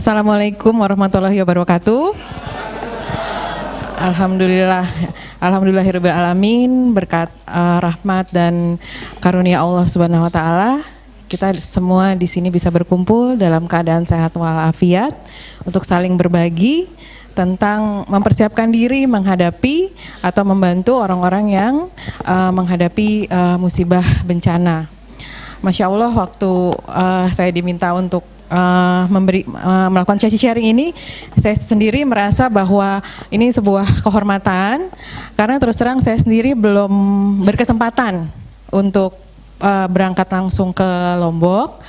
Assalamualaikum warahmatullahi wabarakatuh. Alhamdulillahirabbil alamin, berkat rahmat dan karunia Allah Subhanahu wa taala, kita semua di sini bisa berkumpul dalam keadaan sehat walafiat untuk saling berbagi tentang mempersiapkan diri menghadapi atau membantu orang-orang yang menghadapi musibah bencana. Masya Allah, waktu saya diminta untuk melakukan sesi sharing ini, saya sendiri merasa bahwa ini sebuah kehormatan, karena terus terang saya sendiri belum berkesempatan untuk berangkat langsung ke Lombok.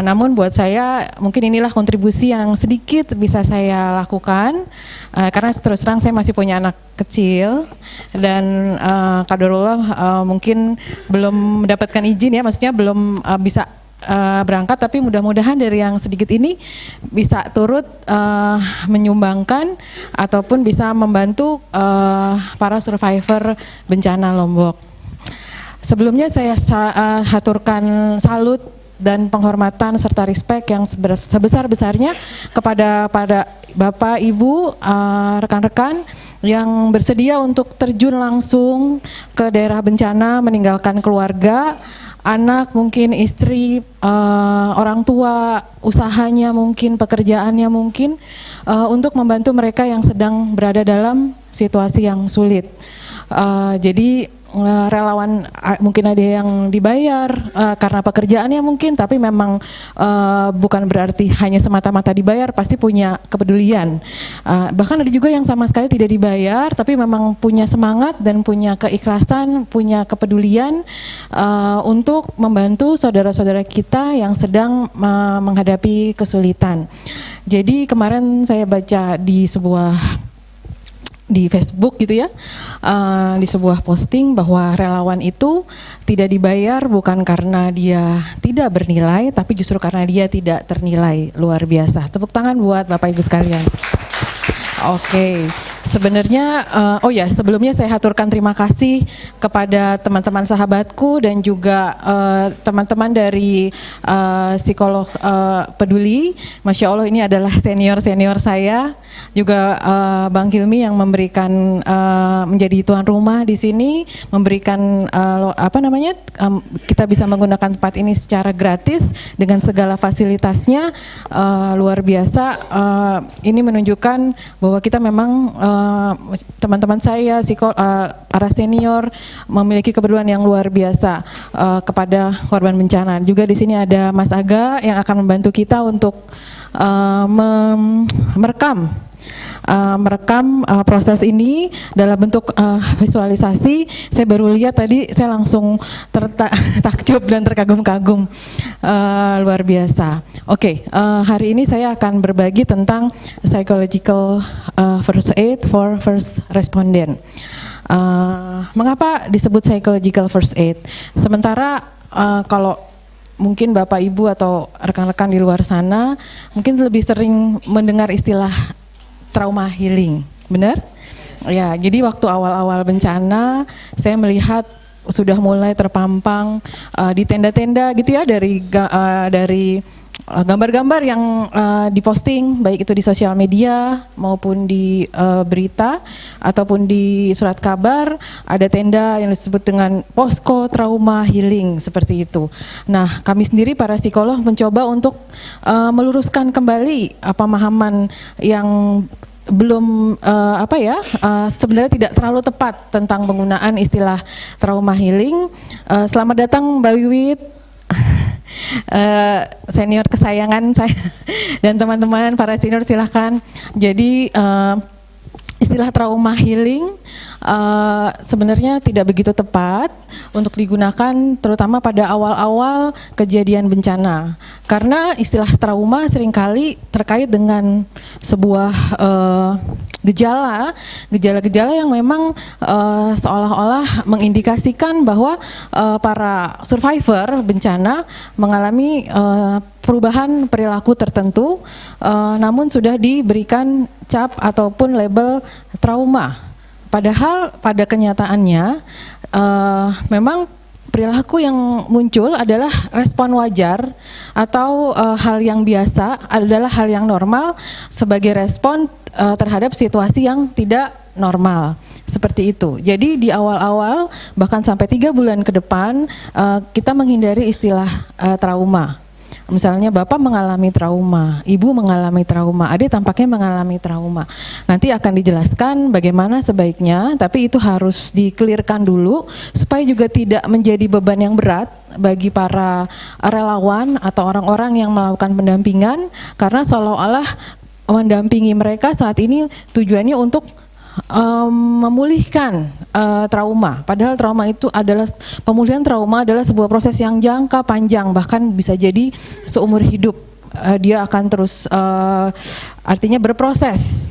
Namun buat saya mungkin inilah kontribusi yang sedikit bisa saya lakukan, karena terus terang saya masih punya anak kecil dan qadarullah mungkin belum mendapatkan izin ya, maksudnya belum bisa berangkat, tapi mudah-mudahan dari yang sedikit ini bisa turut menyumbangkan ataupun bisa membantu para survivor bencana Lombok. Sebelumnya saya haturkan salut dan penghormatan serta respect yang sebesar-besarnya kepada Bapak, Ibu, rekan-rekan yang bersedia untuk terjun langsung ke daerah bencana, meninggalkan keluarga, anak, mungkin istri, orang tua, usahanya mungkin, pekerjaannya mungkin, untuk membantu mereka yang sedang berada dalam situasi yang sulit. Jadi relawan mungkin ada yang dibayar karena pekerjaannya mungkin, tapi memang bukan berarti hanya semata-mata dibayar, pasti punya kepedulian. Bahkan ada juga yang sama sekali tidak dibayar, tapi memang punya semangat dan punya keikhlasan, punya kepedulian untuk membantu saudara-saudara kita yang sedang menghadapi kesulitan. Jadi kemarin saya baca di Facebook gitu ya, di sebuah posting bahwa relawan itu tidak dibayar bukan karena dia tidak bernilai, tapi justru karena dia tidak ternilai. Luar biasa. Tepuk tangan buat Bapak Ibu sekalian. Oke. Sebenarnya, sebelumnya saya haturkan terima kasih kepada teman-teman sahabatku dan juga teman-teman dari psikolog peduli. Masya Allah, ini adalah senior-senior saya. Juga Bang Hilmi yang memberikan menjadi tuan rumah di sini, memberikan kita bisa menggunakan tempat ini secara gratis dengan segala fasilitasnya. Luar biasa. Ini menunjukkan bahwa kita memang teman-teman saya, para senior memiliki kepedulian yang luar biasa kepada korban bencana. Juga di sini ada Mas Aga yang akan membantu kita untuk merekam proses ini dalam bentuk visualisasi. Saya baru lihat tadi, saya langsung takjub dan terkagum-kagum. Luar biasa. Oke, hari ini saya akan berbagi tentang psychological first aid for first respondent. Mengapa disebut psychological first aid? Sementara kalau mungkin Bapak Ibu atau rekan-rekan di luar sana mungkin lebih sering mendengar istilah trauma healing, benar? Ya, jadi waktu awal-awal bencana saya melihat sudah mulai terpampang di tenda-tenda gitu ya, dari gambar-gambar yang diposting baik itu di sosial media maupun di berita ataupun di surat kabar, ada tenda yang disebut dengan posko trauma healing seperti itu. Nah, kami sendiri para psikolog mencoba untuk meluruskan kembali pemahaman yang belum sebenarnya tidak terlalu tepat tentang penggunaan istilah trauma healing. Selamat datang Mbak Wiwit, senior kesayangan saya dan teman-teman para senior, silahkan. Jadi istilah trauma healing sebenarnya tidak begitu tepat untuk digunakan terutama pada awal-awal kejadian bencana, karena istilah trauma seringkali terkait dengan sebuah gejala-gejala yang memang seolah-olah mengindikasikan bahwa para survivor bencana mengalami perubahan perilaku tertentu, namun sudah diberikan cap ataupun label trauma. Padahal pada kenyataannya memang perilaku yang muncul adalah respon wajar atau hal yang biasa, adalah hal yang normal sebagai respon terhadap situasi yang tidak normal, seperti itu. Jadi di awal-awal bahkan sampai 3 bulan ke depan kita menghindari istilah trauma. Misalnya bapak mengalami trauma, ibu mengalami trauma, adik tampaknya mengalami trauma. Nanti akan dijelaskan bagaimana sebaiknya, tapi itu harus di-clearkan dulu supaya juga tidak menjadi beban yang berat bagi para relawan atau orang-orang yang melakukan pendampingan, karena seolah-olah mendampingi mereka saat ini tujuannya untuk memulihkan trauma. Padahal pemulihan trauma adalah sebuah proses yang jangka panjang, bahkan bisa jadi seumur hidup. Dia akan terus artinya berproses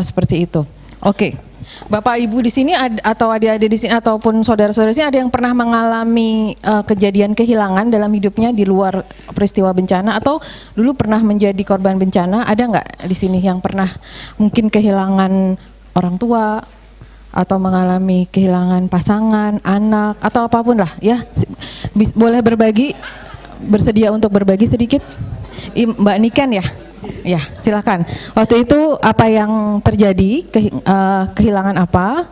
seperti itu. Oke. Bapak Ibu di sini atau adik-adik di sini ataupun saudara-saudara di sini ada yang pernah mengalami kejadian kehilangan dalam hidupnya di luar peristiwa bencana, atau dulu pernah menjadi korban bencana? Ada nggak di sini yang pernah mungkin kehilangan orang tua atau mengalami kehilangan pasangan, anak, atau apapun lah ya? Boleh berbagi, bersedia untuk berbagi sedikit? Mbak Niken ya? Ya, silakan. Waktu itu apa yang terjadi, kehilangan apa,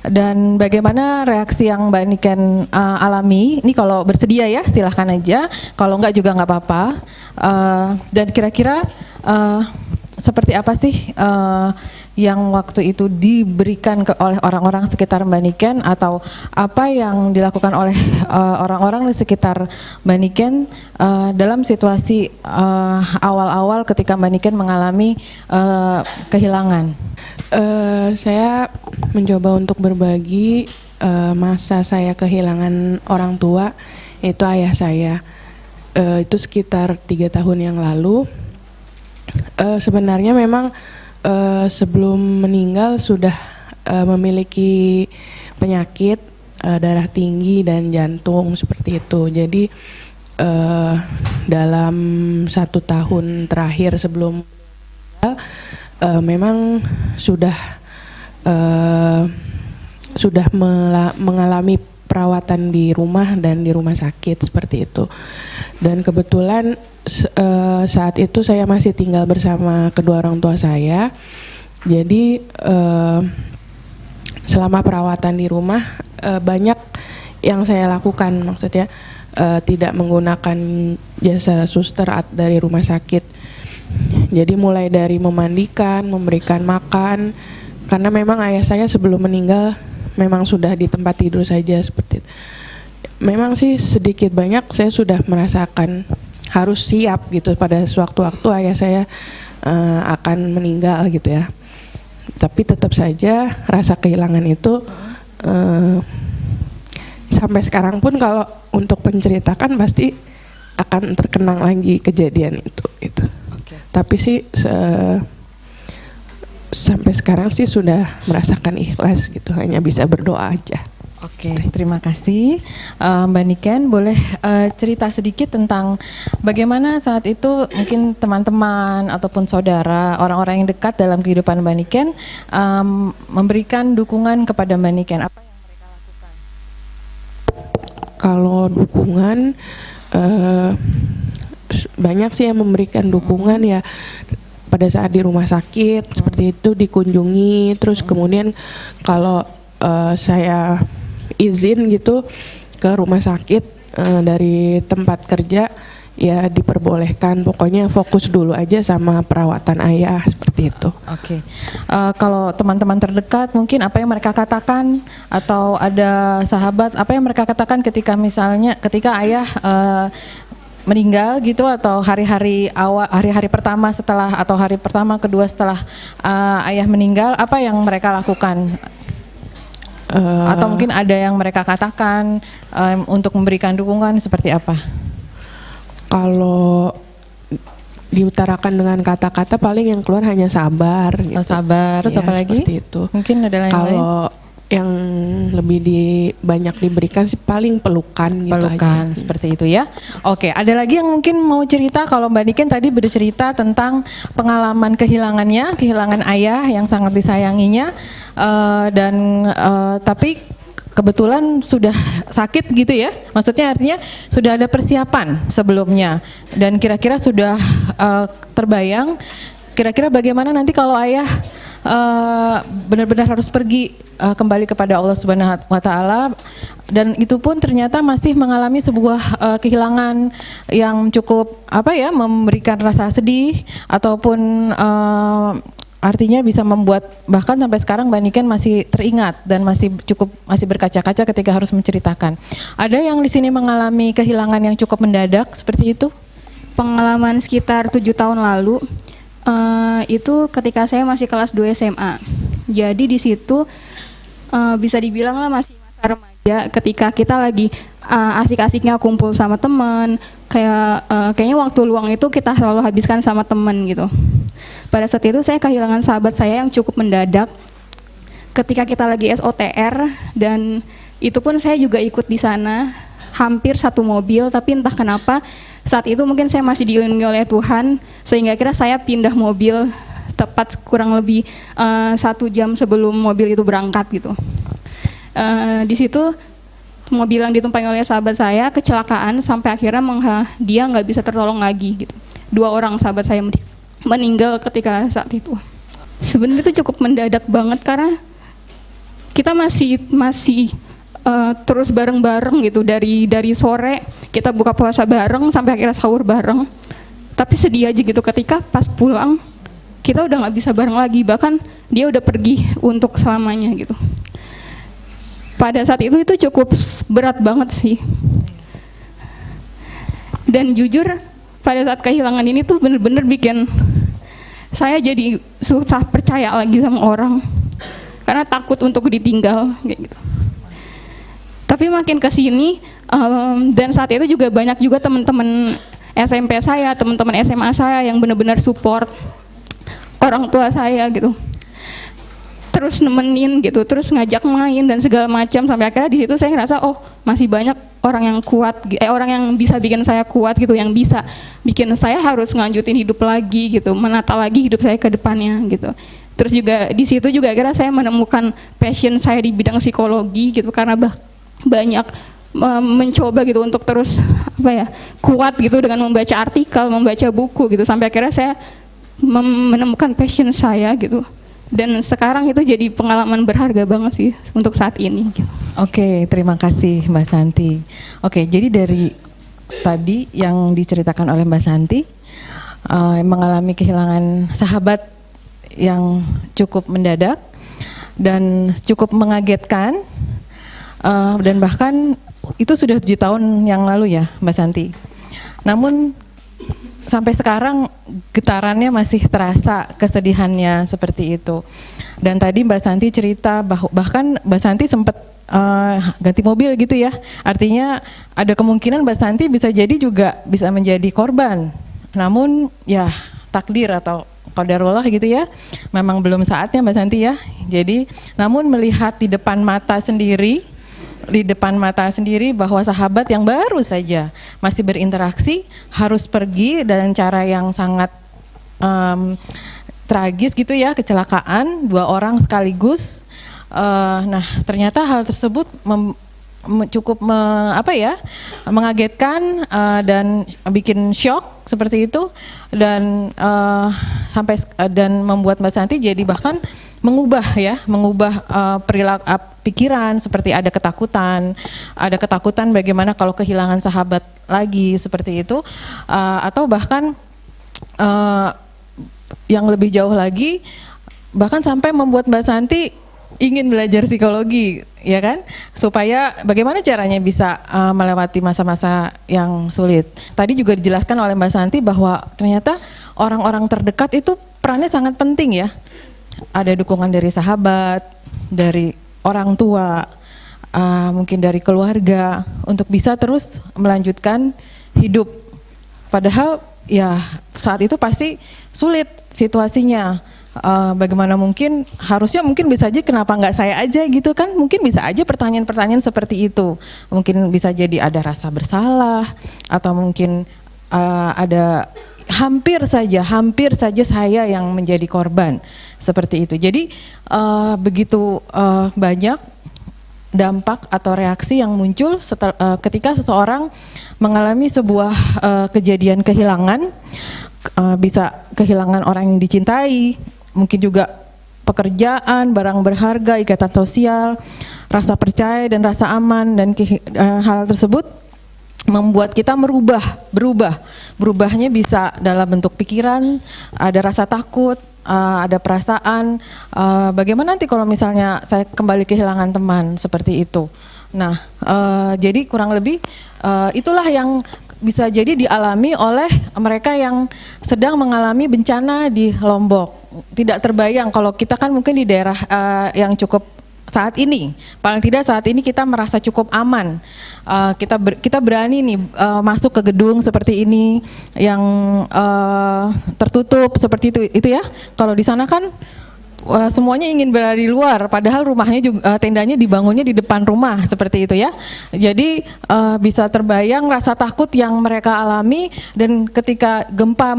dan bagaimana reaksi yang Mbak Niken alami? Ini kalau bersedia ya, silakan aja. Kalau enggak juga enggak apa-apa. Dan kira-kira seperti apa sih yang waktu itu diberikan oleh orang-orang sekitar Mbak Niken, atau apa yang dilakukan oleh orang-orang di sekitar Mbak Niken dalam situasi awal-awal ketika Mbak Niken mengalami kehilangan? Saya mencoba untuk berbagi masa saya kehilangan orang tua, itu ayah saya. Itu sekitar 3 tahun yang lalu. Sebenarnya memang sebelum meninggal sudah memiliki penyakit darah tinggi dan jantung seperti itu. Jadi dalam 1 tahun terakhir sebelum meninggal memang sudah mengalami perawatan di rumah dan di rumah sakit seperti itu. Dan kebetulan saat itu saya masih tinggal bersama kedua orang tua saya. Jadi selama perawatan di rumah banyak yang saya lakukan, maksudnya tidak menggunakan jasa suster dari rumah sakit. Jadi mulai dari memandikan, memberikan makan, karena memang ayah saya sebelum meninggal memang sudah di tempat tidur saja seperti itu. Memang sih sedikit banyak saya sudah merasakan harus siap gitu pada sewaktu-waktu ayah saya akan meninggal gitu ya. Tapi tetap saja rasa kehilangan itu sampai sekarang pun kalau untuk menceritakan pasti akan terkenang lagi kejadian itu. Okay. Tapi sih sampai sekarang sih sudah merasakan ikhlas gitu, hanya bisa berdoa aja. Oke, terima kasih. Mbak Niken, boleh cerita sedikit tentang bagaimana saat itu mungkin teman-teman ataupun saudara, orang-orang yang dekat dalam kehidupan Mbak Niken memberikan dukungan kepada Mbak Niken. Apa yang mereka lakukan? Kalau dukungan, banyak sih yang memberikan dukungan ya. Pada saat di rumah sakit seperti itu dikunjungi, terus kemudian kalau saya izin gitu ke rumah sakit dari tempat kerja, ya diperbolehkan, pokoknya fokus dulu aja sama perawatan ayah seperti itu. Oke. Kalau teman-teman terdekat mungkin apa yang mereka katakan, atau ada sahabat apa yang mereka katakan ketika misalnya ketika ayah meninggal gitu, atau hari-hari pertama setelah, atau hari pertama kedua setelah ayah meninggal, apa yang mereka lakukan? Atau mungkin ada yang mereka katakan untuk memberikan dukungan seperti apa? Kalau diutarakan dengan kata-kata paling yang keluar hanya sabar gitu. Oh, sabar, terus ya, apa lagi? Itu. Mungkin ada lain-lain. Kalau yang lebih banyak diberikan sih paling pelukan gitu pelukan, aja. Seperti itu ya. Oke, ada lagi yang mungkin mau cerita? Kalau Mbak Niken tadi bercerita tentang pengalaman kehilangan ayah yang sangat disayanginya, tapi kebetulan sudah sakit gitu ya, maksudnya artinya sudah ada persiapan sebelumnya dan kira-kira sudah terbayang kira-kira bagaimana nanti kalau ayah benar-benar harus pergi kembali kepada Allah Subhanahu wa taala, dan itu pun ternyata masih mengalami sebuah kehilangan yang cukup memberikan rasa sedih ataupun artinya bisa membuat bahkan sampai sekarang Mbak Niken masih teringat dan masih berkaca-kaca ketika harus menceritakan. Ada yang di sini mengalami kehilangan yang cukup mendadak seperti itu? Pengalaman sekitar 7 tahun lalu, itu ketika saya masih kelas 2 SMA. Jadi di situ bisa dibilang lah masih masa remaja, ketika kita lagi asik-asiknya kumpul sama teman, kayaknya waktu luang itu kita selalu habiskan sama teman gitu. Pada saat itu saya kehilangan sahabat saya yang cukup mendadak ketika kita lagi SOTR, dan itu pun saya juga ikut di sana, hampir satu mobil, tapi entah kenapa saat itu mungkin saya masih dilindungi oleh Tuhan sehingga kira saya pindah mobil tepat kurang lebih 1 jam sebelum mobil itu berangkat gitu. Di situ mobil yang ditumpangi oleh sahabat saya kecelakaan sampai akhirnya dia nggak bisa tertolong lagi gitu. 2 orang sahabat saya meninggal ketika saat itu. Sebenarnya itu cukup mendadak banget karena kita masih terus bareng-bareng gitu, dari sore kita buka puasa bareng sampai akhirnya sahur bareng. Tapi sedih aja gitu ketika pas pulang kita udah nggak bisa bareng lagi, bahkan dia udah pergi untuk selamanya gitu. Pada saat itu cukup berat banget sih. Dan jujur pada saat kehilangan ini tuh bener-bener bikin saya jadi susah percaya lagi sama orang karena takut untuk ditinggal kayak gitu. Tapi makin kesini dan saat itu juga banyak juga teman-teman SMP saya, teman-teman SMA saya yang benar-benar support orang tua saya gitu, terus nemenin gitu, terus ngajak main dan segala macam, sampai akhirnya di situ saya ngerasa oh masih banyak orang yang kuat, orang yang bisa bikin saya kuat gitu, yang bisa bikin saya harus ngelanjutin hidup lagi gitu, menata lagi hidup saya ke depannya gitu. Terus juga di situ juga akhirnya saya menemukan passion saya di bidang psikologi gitu, karena banyak mencoba gitu untuk terus kuat gitu dengan membaca artikel, membaca buku gitu, sampai akhirnya saya menemukan passion saya gitu. Dan sekarang itu jadi pengalaman berharga banget sih untuk saat ini. Oke, terima kasih Mbak Santi. Oke, jadi dari tadi yang diceritakan oleh Mbak Santi, mengalami kehilangan sahabat yang cukup mendadak dan cukup mengagetkan, dan bahkan itu sudah 7 tahun yang lalu ya Mbak Santi. Namun sampai sekarang getarannya masih terasa, kesedihannya seperti itu. Dan tadi Mbak Santi cerita bahkan Mbak Santi sempat ganti mobil gitu ya. Artinya ada kemungkinan Mbak Santi bisa jadi juga bisa menjadi korban. Namun ya takdir atau qadarullah gitu ya. Memang belum saatnya Mbak Santi ya. Jadi namun melihat di depan mata sendiri bahwa sahabat yang baru saja masih berinteraksi harus pergi dengan cara yang sangat tragis gitu ya, kecelakaan 2 orang sekaligus. Nah ternyata hal tersebut cukup mengagetkan dan bikin shock seperti itu, dan dan membuat Mbak Santi jadi bahkan mengubah perilaku pikiran, seperti ada ketakutan bagaimana kalau kehilangan sahabat lagi seperti itu, atau bahkan yang lebih jauh lagi bahkan sampai membuat Mbak Santi ingin belajar psikologi, ya kan, supaya bagaimana caranya bisa melewati masa-masa yang sulit. Tadi juga dijelaskan oleh Mbak Santi bahwa ternyata orang-orang terdekat itu perannya sangat penting ya. Ada dukungan dari sahabat, dari orang tua, mungkin dari keluarga untuk bisa terus melanjutkan hidup. Padahal ya saat itu pasti sulit situasinya. Bagaimana harusnya bisa aja kenapa nggak saya aja gitu kan, mungkin bisa aja pertanyaan-pertanyaan seperti itu, mungkin bisa jadi ada rasa bersalah atau mungkin ada hampir saja saya yang menjadi korban seperti itu. Jadi begitu banyak dampak atau reaksi yang muncul ketika seseorang mengalami sebuah kejadian kehilangan, bisa kehilangan orang yang dicintai, mungkin juga pekerjaan, barang berharga, ikatan sosial, rasa percaya dan rasa aman, dan hal tersebut membuat kita berubahnya bisa dalam bentuk pikiran, ada rasa takut, ada perasaan, bagaimana nanti kalau misalnya saya kembali kehilangan teman, seperti itu. Nah, jadi kurang lebih itulah yang bisa jadi dialami oleh mereka yang sedang mengalami bencana di Lombok. Tidak terbayang kalau kita kan mungkin di daerah yang cukup saat ini, paling tidak saat ini kita merasa cukup aman. Kita berani nih masuk ke gedung seperti ini yang tertutup seperti itu ya. Kalau di sana kan semuanya ingin berada di luar, padahal rumahnya juga tendanya dibangunnya di depan rumah seperti itu ya. Jadi bisa terbayang rasa takut yang mereka alami, dan ketika gempa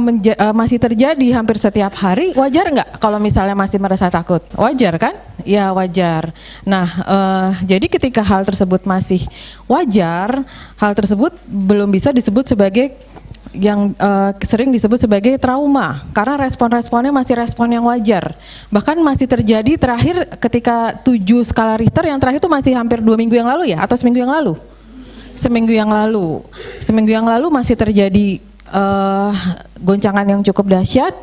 masih terjadi hampir setiap hari, wajar nggak kalau misalnya masih merasa takut? Wajar kan? Ya wajar. Nah, jadi ketika hal tersebut masih wajar, hal tersebut belum bisa disebut sebagai yang sering disebut sebagai trauma, karena respon-responnya masih respon yang wajar. Bahkan masih terjadi terakhir ketika 7 skala Richter, yang terakhir itu masih hampir 2 minggu yang lalu ya, atau seminggu yang lalu? Seminggu yang lalu masih terjadi goncangan yang cukup dahsyat.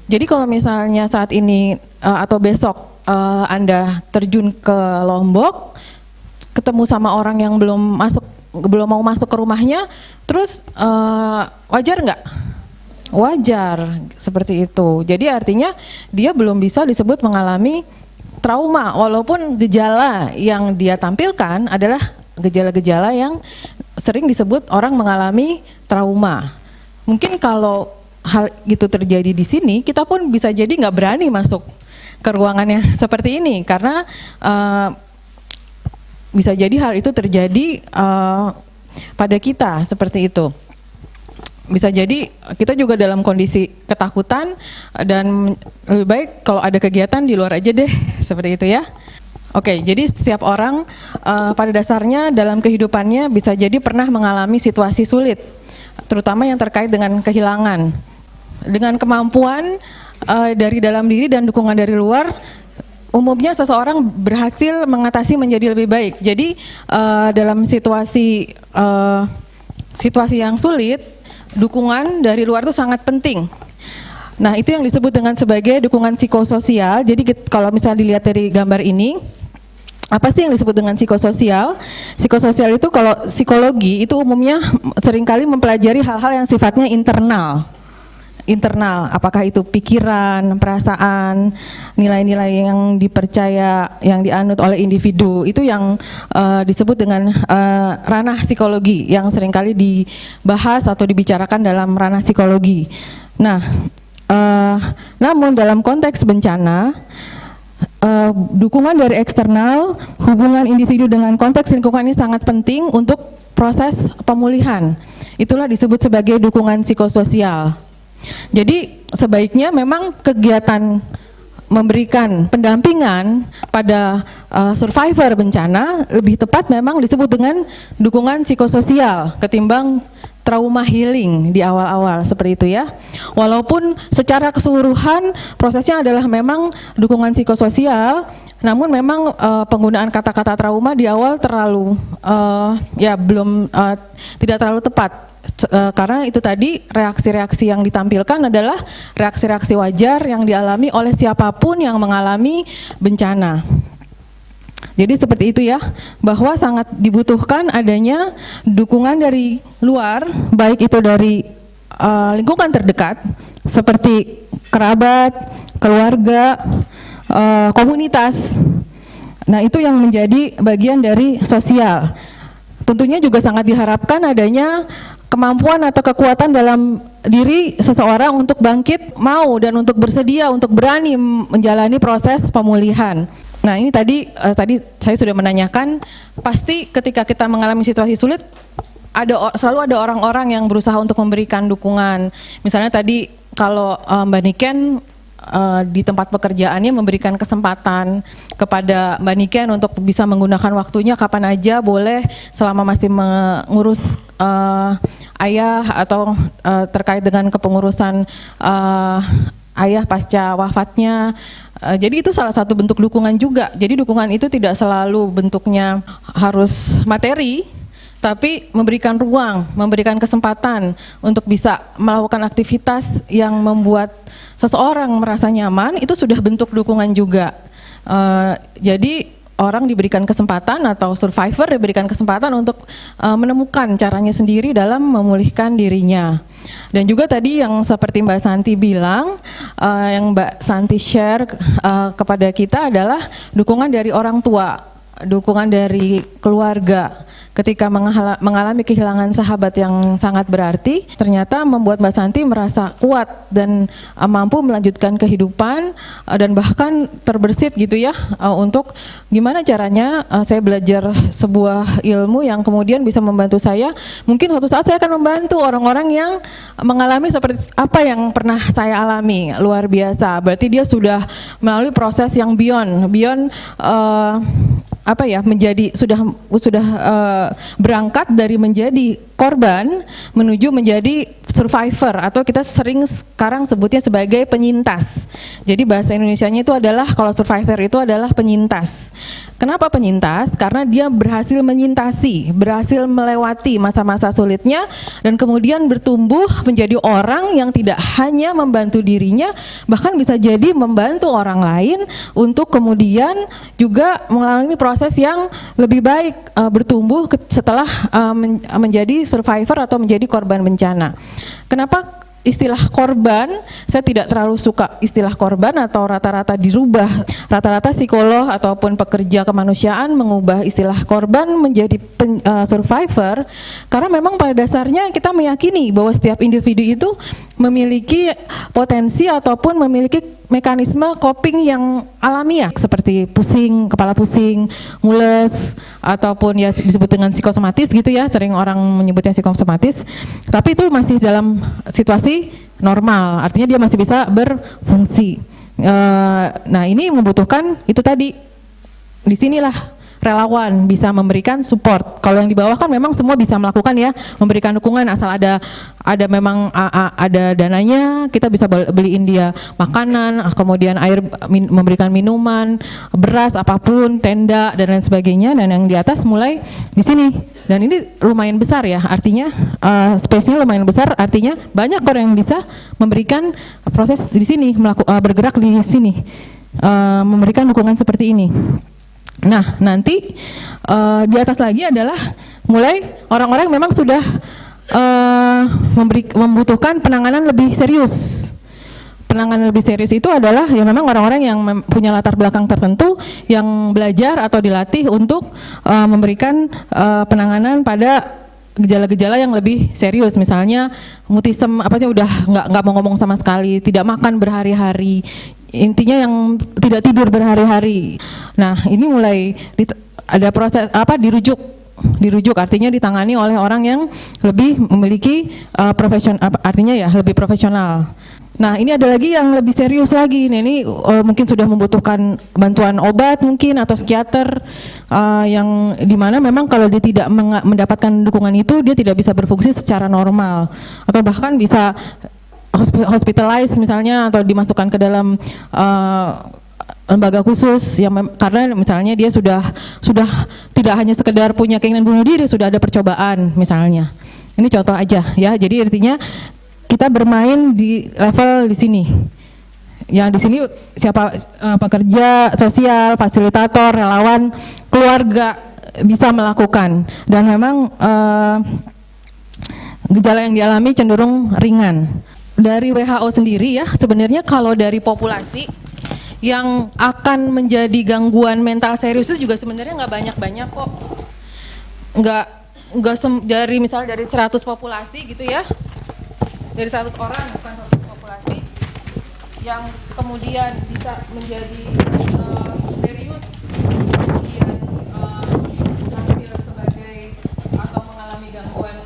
Jadi kalau misalnya saat ini atau besok Anda terjun ke Lombok, ketemu sama orang yang belum mau masuk ke rumahnya, terus wajar nggak? Wajar, seperti itu. Jadi artinya dia belum bisa disebut mengalami trauma, walaupun gejala yang dia tampilkan adalah gejala-gejala yang sering disebut orang mengalami trauma. Mungkin kalau hal itu terjadi di sini, kita pun bisa jadi nggak berani masuk ke ruangan yang seperti ini, karena bisa jadi hal itu terjadi pada kita seperti itu. Bisa jadi kita juga dalam kondisi ketakutan, dan lebih baik kalau ada kegiatan di luar aja deh, seperti itu ya. Oke, jadi setiap orang pada dasarnya dalam kehidupannya bisa jadi pernah mengalami situasi sulit, terutama yang terkait dengan kehilangan. Dengan kemampuan dari dalam diri dan dukungan dari luar, umumnya seseorang berhasil mengatasi menjadi lebih baik. Jadi dalam situasi yang sulit, dukungan dari luar itu sangat penting. Nah, itu yang disebut dengan sebagai dukungan psikososial. Jadi kalau misalnya dilihat dari gambar ini, apa sih yang disebut dengan psikososial? Psikososial itu kalau psikologi itu umumnya seringkali mempelajari hal-hal yang sifatnya internal, apakah itu pikiran, perasaan, nilai-nilai yang dipercaya, yang dianut oleh individu, itu yang disebut dengan ranah psikologi, yang seringkali dibahas atau dibicarakan dalam ranah psikologi. Nah, namun dalam konteks bencana, dukungan dari eksternal, hubungan individu dengan konteks lingkungan ini sangat penting untuk proses pemulihan. Itulah disebut sebagai dukungan psikososial. Jadi sebaiknya memang kegiatan memberikan pendampingan pada survivor bencana lebih tepat memang disebut dengan dukungan psikososial ketimbang trauma healing di awal-awal, seperti itu ya. Walaupun secara keseluruhan prosesnya adalah memang dukungan psikososial, namun memang penggunaan kata-kata trauma di awal tidak terlalu tepat. Karena itu tadi reaksi-reaksi yang ditampilkan adalah reaksi-reaksi wajar yang dialami oleh siapapun yang mengalami bencana. Jadi seperti itu ya, bahwa sangat dibutuhkan adanya dukungan dari luar, baik itu dari lingkungan terdekat seperti kerabat, keluarga, komunitas. Nah, itu yang menjadi bagian dari sosial. Tentunya juga sangat diharapkan adanya kemampuan atau kekuatan dalam diri seseorang untuk bangkit, mau dan untuk bersedia, untuk berani menjalani proses pemulihan. Nah, ini tadi saya sudah menanyakan, pasti ketika kita mengalami situasi sulit, selalu ada orang-orang yang berusaha untuk memberikan dukungan. Misalnya tadi kalau Mbak Niken di tempat pekerjaannya memberikan kesempatan kepada Mbak Niken untuk bisa menggunakan waktunya kapan aja boleh selama masih mengurus ayah atau terkait dengan kepengurusan ayah pasca wafatnya. Jadi itu salah satu bentuk dukungan juga. Jadi dukungan itu tidak selalu bentuknya harus materi, tapi memberikan ruang, memberikan kesempatan untuk bisa melakukan aktivitas yang membuat seseorang merasa nyaman, itu sudah bentuk dukungan juga. Jadi orang diberikan kesempatan atau survivor diberikan kesempatan untuk menemukan caranya sendiri dalam memulihkan dirinya. Dan juga tadi yang seperti Mbak Santi bilang, yang Mbak Santi share kepada kita adalah dukungan dari orang tua, dukungan dari keluarga. Ketika mengalami kehilangan sahabat yang sangat berarti, ternyata membuat Mbak Santi merasa kuat dan mampu melanjutkan kehidupan dan bahkan terbersit gitu ya, untuk gimana caranya saya belajar sebuah ilmu yang kemudian bisa membantu saya. Mungkin suatu saat saya akan membantu orang-orang yang mengalami seperti apa yang pernah saya alami. Luar biasa, berarti dia sudah melalui proses yang beyond menjadi sudah berangkat dari menjadi korban menuju menjadi survivor, atau kita sering sekarang sebutnya sebagai penyintas. Jadi bahasa Indonesianya itu adalah, kalau survivor itu adalah penyintas. Kenapa penyintas? Karena dia berhasil menyintasi, berhasil melewati masa-masa sulitnya dan kemudian bertumbuh menjadi orang yang tidak hanya membantu dirinya, bahkan bisa jadi membantu orang lain untuk kemudian juga mengalami proses yang lebih baik, bertumbuh setelah menjadi survivor atau menjadi korban bencana. Kenapa istilah korban? Saya tidak terlalu suka istilah korban atau rata-rata dirubah. Rata-rata psikolog ataupun pekerja kemanusiaan mengubah istilah korban menjadi survivor, karena memang pada dasarnya kita meyakini bahwa setiap individu itu memiliki potensi ataupun memiliki mekanisme coping yang alamiah seperti pusing, kepala pusing, mules, ataupun ya disebut dengan psikosomatis gitu ya, sering orang menyebutnya psikosomatis, tapi itu masih dalam situasi normal, artinya dia masih bisa berfungsi. Nah ini membutuhkan itu tadi, disinilah relawan bisa memberikan support. Kalau yang di bawah kan memang semua bisa melakukan ya, memberikan dukungan asal ada memang ada dananya, kita bisa beliin dia makanan, kemudian air, memberikan minuman, beras, apapun, tenda dan lain sebagainya. Dan yang di atas mulai di sini. Dan ini lumayan besar ya, artinya space-nya lumayan besar, artinya banyak orang yang bisa memberikan proses di sini, bergerak di sini, memberikan dukungan seperti ini. Nah nanti di atas lagi adalah mulai orang-orang memang sudah membutuhkan penanganan lebih serius. Penanganan lebih serius itu adalah ya memang orang-orang yang punya latar belakang tertentu yang belajar atau dilatih untuk memberikan penanganan pada gejala-gejala yang lebih serius, misalnya mutisme udah nggak mau ngomong sama sekali, tidak makan berhari-hari, intinya yang tidak tidur berhari-hari. Nah ini mulai ada proses dirujuk artinya ditangani oleh orang yang lebih memiliki artinya ya lebih profesional. Nah ini ada lagi yang lebih serius lagi. Nah, ini mungkin sudah membutuhkan bantuan obat mungkin atau psikiater, yang dimana memang kalau dia tidak mendapatkan dukungan itu dia tidak bisa berfungsi secara normal atau bahkan bisa hospitalized misalnya atau dimasukkan ke dalam lembaga khusus yang karena misalnya dia sudah tidak hanya sekedar punya keinginan bunuh diri, sudah ada percobaan misalnya. Ini contoh aja ya. Jadi artinya kita bermain di level di sini. Yang di sini siapa pekerja sosial, fasilitator, relawan, keluarga bisa melakukan, dan memang gejala yang dialami cenderung ringan. Dari WHO sendiri ya, sebenarnya kalau dari populasi yang akan menjadi gangguan mental serius juga sebenarnya nggak banyak-banyak kok. Dari misalnya dari 100 populasi gitu ya, dari 100 orang bukan 100 populasi yang kemudian bisa menjadi serius, kemudian tampil sebagai atau mengalami gangguan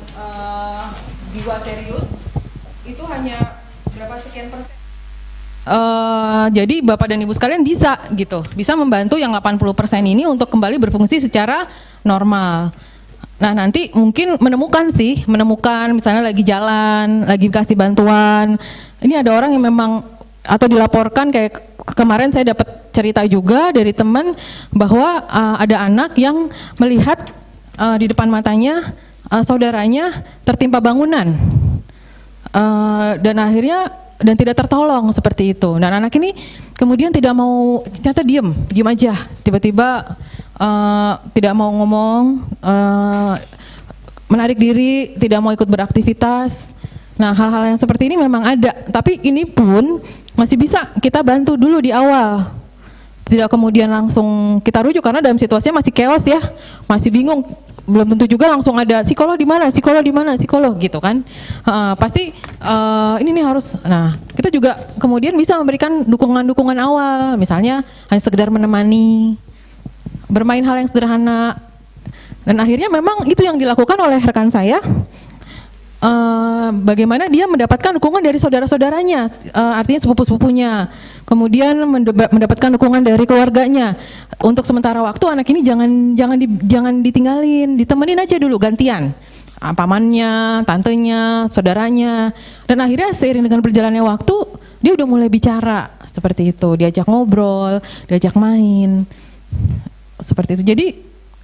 jiwa serius, itu hanya berapa sekian persen? Jadi Bapak dan Ibu sekalian bisa membantu yang 80% ini untuk kembali berfungsi secara normal. Nah, nanti mungkin menemukan misalnya lagi jalan, lagi kasih bantuan. Ini ada orang yang memang atau dilaporkan, kayak kemarin saya dapat cerita juga dari teman bahwa ada anak yang melihat di depan matanya saudaranya tertimpa bangunan dan akhirnya tidak tertolong seperti itu. Dan anak ini kemudian tidak mau, ternyata diem aja, tiba-tiba tidak mau ngomong, menarik diri, tidak mau ikut beraktivitas. Nah, hal-hal yang seperti ini memang ada, tapi ini pun masih bisa kita bantu dulu di awal. Tidak kemudian langsung kita rujuk karena dalam situasinya masih chaos ya, masih bingung, belum tentu juga langsung ada psikolog di mana gitu kan. Pasti ini nih harus. Nah, kita juga kemudian bisa memberikan dukungan awal, misalnya hanya sekedar menemani, bermain hal yang sederhana. Dan akhirnya memang itu yang dilakukan oleh rekan saya. Bagaimana dia mendapatkan dukungan dari saudara-saudaranya, artinya sepupu-sepupunya, kemudian mendapatkan dukungan dari keluarganya. Untuk sementara waktu anak ini jangan ditinggalin, ditemenin aja dulu gantian, pamannya, tantenya, saudaranya. Dan akhirnya seiring dengan berjalannya waktu, dia udah mulai bicara seperti itu, diajak ngobrol, diajak main, seperti itu. Jadi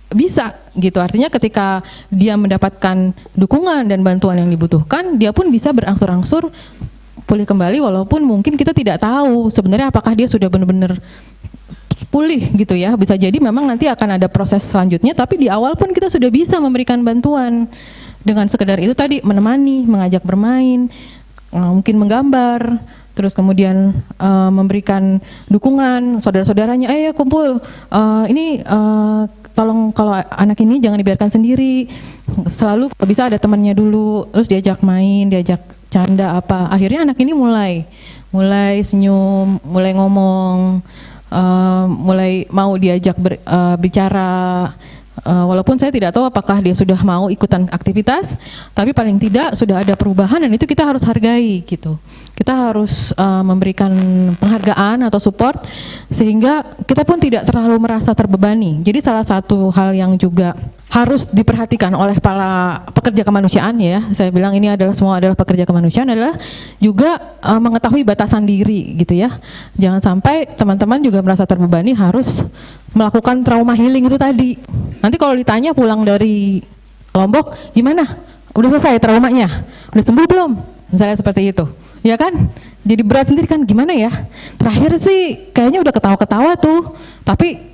bisa gitu, artinya ketika dia mendapatkan dukungan dan bantuan yang dibutuhkan, dia pun bisa berangsur-angsur pulih kembali, walaupun mungkin kita tidak tahu sebenarnya apakah dia sudah benar-benar pulih gitu ya. Bisa jadi memang nanti akan ada proses selanjutnya, tapi di awal pun kita sudah bisa memberikan bantuan dengan sekedar itu tadi, menemani, mengajak bermain, mungkin menggambar, terus kemudian memberikan dukungan saudara-saudaranya, ayo kumpul, tolong kalau anak ini jangan dibiarkan sendiri, selalu bisa ada temannya dulu, terus diajak main, diajak canda apa. Akhirnya anak ini mulai senyum, mulai ngomong, mulai mau diajak bicara. Walaupun saya tidak tahu apakah dia sudah mau ikutan aktivitas, tapi paling tidak sudah ada perubahan dan itu kita harus hargai gitu. Kita harus memberikan penghargaan atau support sehingga kita pun tidak terlalu merasa terbebani. Jadi salah satu hal yang juga harus diperhatikan oleh para pekerja kemanusiaan ya, saya bilang ini semua adalah pekerja kemanusiaan, adalah juga mengetahui batasan diri gitu ya. Jangan sampai teman-teman juga merasa terbebani harus melakukan trauma healing itu tadi. Nanti kalau ditanya pulang dari Lombok, gimana? Udah selesai traumanya? Udah sembuh belum? Misalnya seperti itu, ya kan? Jadi berat sendiri kan, gimana ya? Terakhir sih kayaknya udah ketawa-ketawa tuh, tapi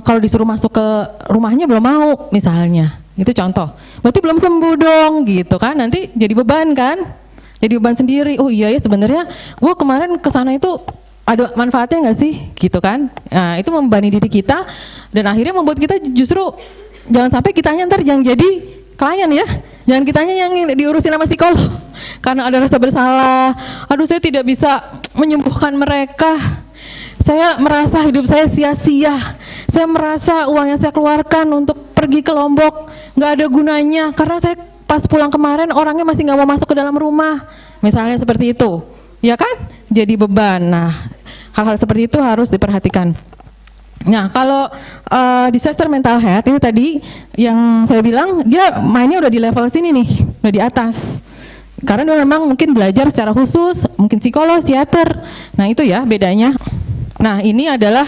kalau disuruh masuk ke rumahnya belum mau, misalnya. Itu contoh. Berarti belum sembuh dong, gitu kan? Nanti jadi beban kan? Jadi beban sendiri. Oh iya ya, sebenarnya gue kemarin kesana itu ada manfaatnya nggak sih, gitu kan? Nah, itu membebani diri kita dan akhirnya membuat kita justru jangan sampai kitanya ntar yang jadi klien ya, jangan kitanya yang diurusin sama psikolog karena ada rasa bersalah. Aduh, saya tidak bisa menyembuhkan mereka. Saya merasa hidup saya sia-sia. Saya merasa uang yang saya keluarkan untuk pergi ke Lombok nggak ada gunanya karena saya pas pulang kemarin orangnya masih nggak mau masuk ke dalam rumah. Misalnya seperti itu. Ya kan? Jadi beban. Nah, hal-hal seperti itu harus diperhatikan. Nah, kalau disaster mental health itu tadi yang saya bilang, dia mainnya udah di level sini nih, udah di atas. Karena dia memang mungkin belajar secara khusus, mungkin psikolog, psikiater. Nah, itu ya bedanya. Nah, ini adalah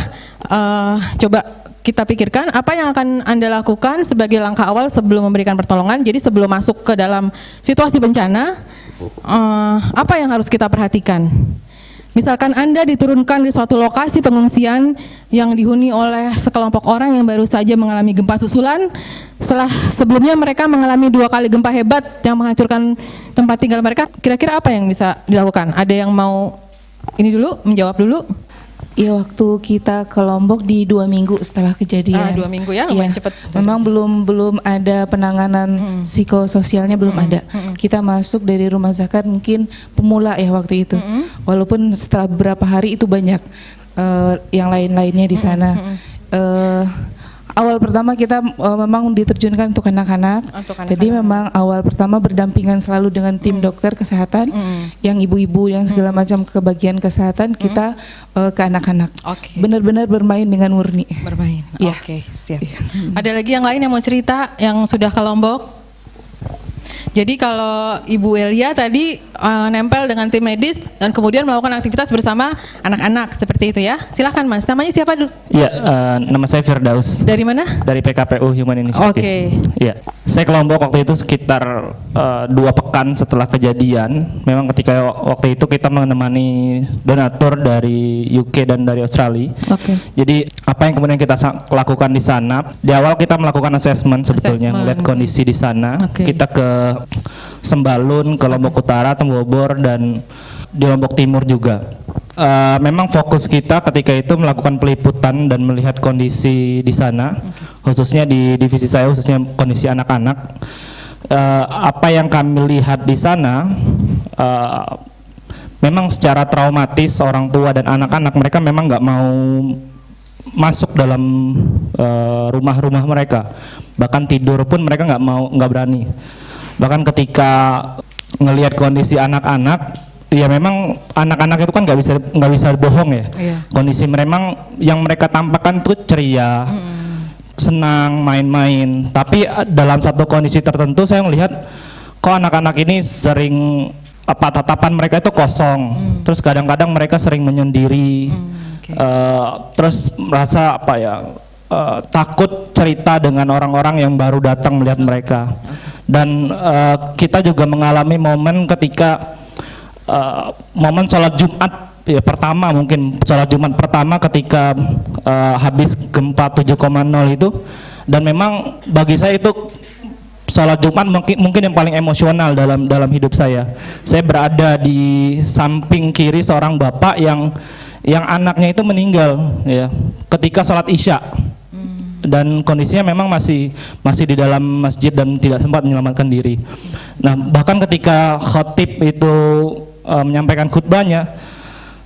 coba kita pikirkan apa yang akan Anda lakukan sebagai langkah awal sebelum memberikan pertolongan. Jadi sebelum masuk ke dalam situasi bencana, apa yang harus kita perhatikan? Misalkan Anda diturunkan di suatu lokasi pengungsian yang dihuni oleh sekelompok orang yang baru saja mengalami gempa susulan, setelah sebelumnya mereka mengalami 2 kali gempa hebat yang menghancurkan tempat tinggal mereka, kira-kira apa yang bisa dilakukan? Ada yang mau ini dulu, menjawab dulu? Iya, waktu kita ke Lombok di 2 minggu setelah kejadian. 2 minggu ya, lumayan cepat. Memang belum ada penanganan psikososialnya, belum ada. Kita masuk dari rumah zakat mungkin pemula ya waktu itu. Walaupun setelah beberapa hari itu banyak yang lain-lainnya di sana. Awal pertama kita memang diterjunkan untuk anak-anak. Untuk Jadi anak-anak. memang awal pertama berdampingan selalu dengan tim dokter kesehatan, yang ibu-ibu yang segala macam kebagian kesehatan, kita ke anak-anak. Oke. Benar-benar bermain dengan murni. Bermain. Iya. Oke, siap. Ada lagi yang lain yang mau cerita yang sudah ke Lombok? Jadi kalau Ibu Elia tadi nempel dengan tim medis dan kemudian melakukan aktivitas bersama anak-anak seperti itu ya. Silakan Mas. Namanya siapa dulu? Iya, nama saya Firdaus Dari mana? dari PKPU Human Initiative. Oke. Iya, saya ke Lombok waktu itu sekitar 2 pekan setelah kejadian. Memang ketika waktu itu kita menemani donatur dari UK dan dari Australia. Oke. Jadi apa yang kemudian kita lakukan di sana? Di awal kita melakukan assessment sebetulnya, Assessment. melihat kondisi di sana. Oke. Kita ke Sembalun, ke Lombok Utara, Tembobor, dan di Lombok Timur juga. Memang fokus kita ketika itu melakukan peliputan dan melihat kondisi di sana, khususnya di divisi saya, khususnya kondisi anak-anak. Apa yang kami lihat di sana, memang secara traumatis orang tua dan anak-anak mereka memang nggak mau masuk dalam rumah-rumah mereka, bahkan tidur pun mereka nggak berani. Bahkan ketika ngelihat kondisi anak-anak, ya memang anak-anak itu kan nggak bisa bohong ya. Iya. Kondisi memang yang mereka tampakkan tuh ceria, senang, main-main. Tapi dalam satu kondisi tertentu saya melihat kok anak-anak ini sering tatapan mereka itu kosong. Terus kadang-kadang mereka sering menyendiri. Terus merasa takut cerita dengan orang-orang yang baru datang melihat mereka. Dan kita juga mengalami momen ketika momen sholat Jumat ya pertama, mungkin sholat Jumat pertama ketika habis gempa 7,0 itu, dan memang bagi saya itu sholat Jumat mungkin yang paling emosional dalam hidup saya. Saya berada di samping kiri seorang bapak yang anaknya itu meninggal ya ketika sholat Isya. Dan kondisinya memang masih di dalam masjid dan tidak sempat menyelamatkan diri. Nah, bahkan ketika khotib itu menyampaikan khutbahnya,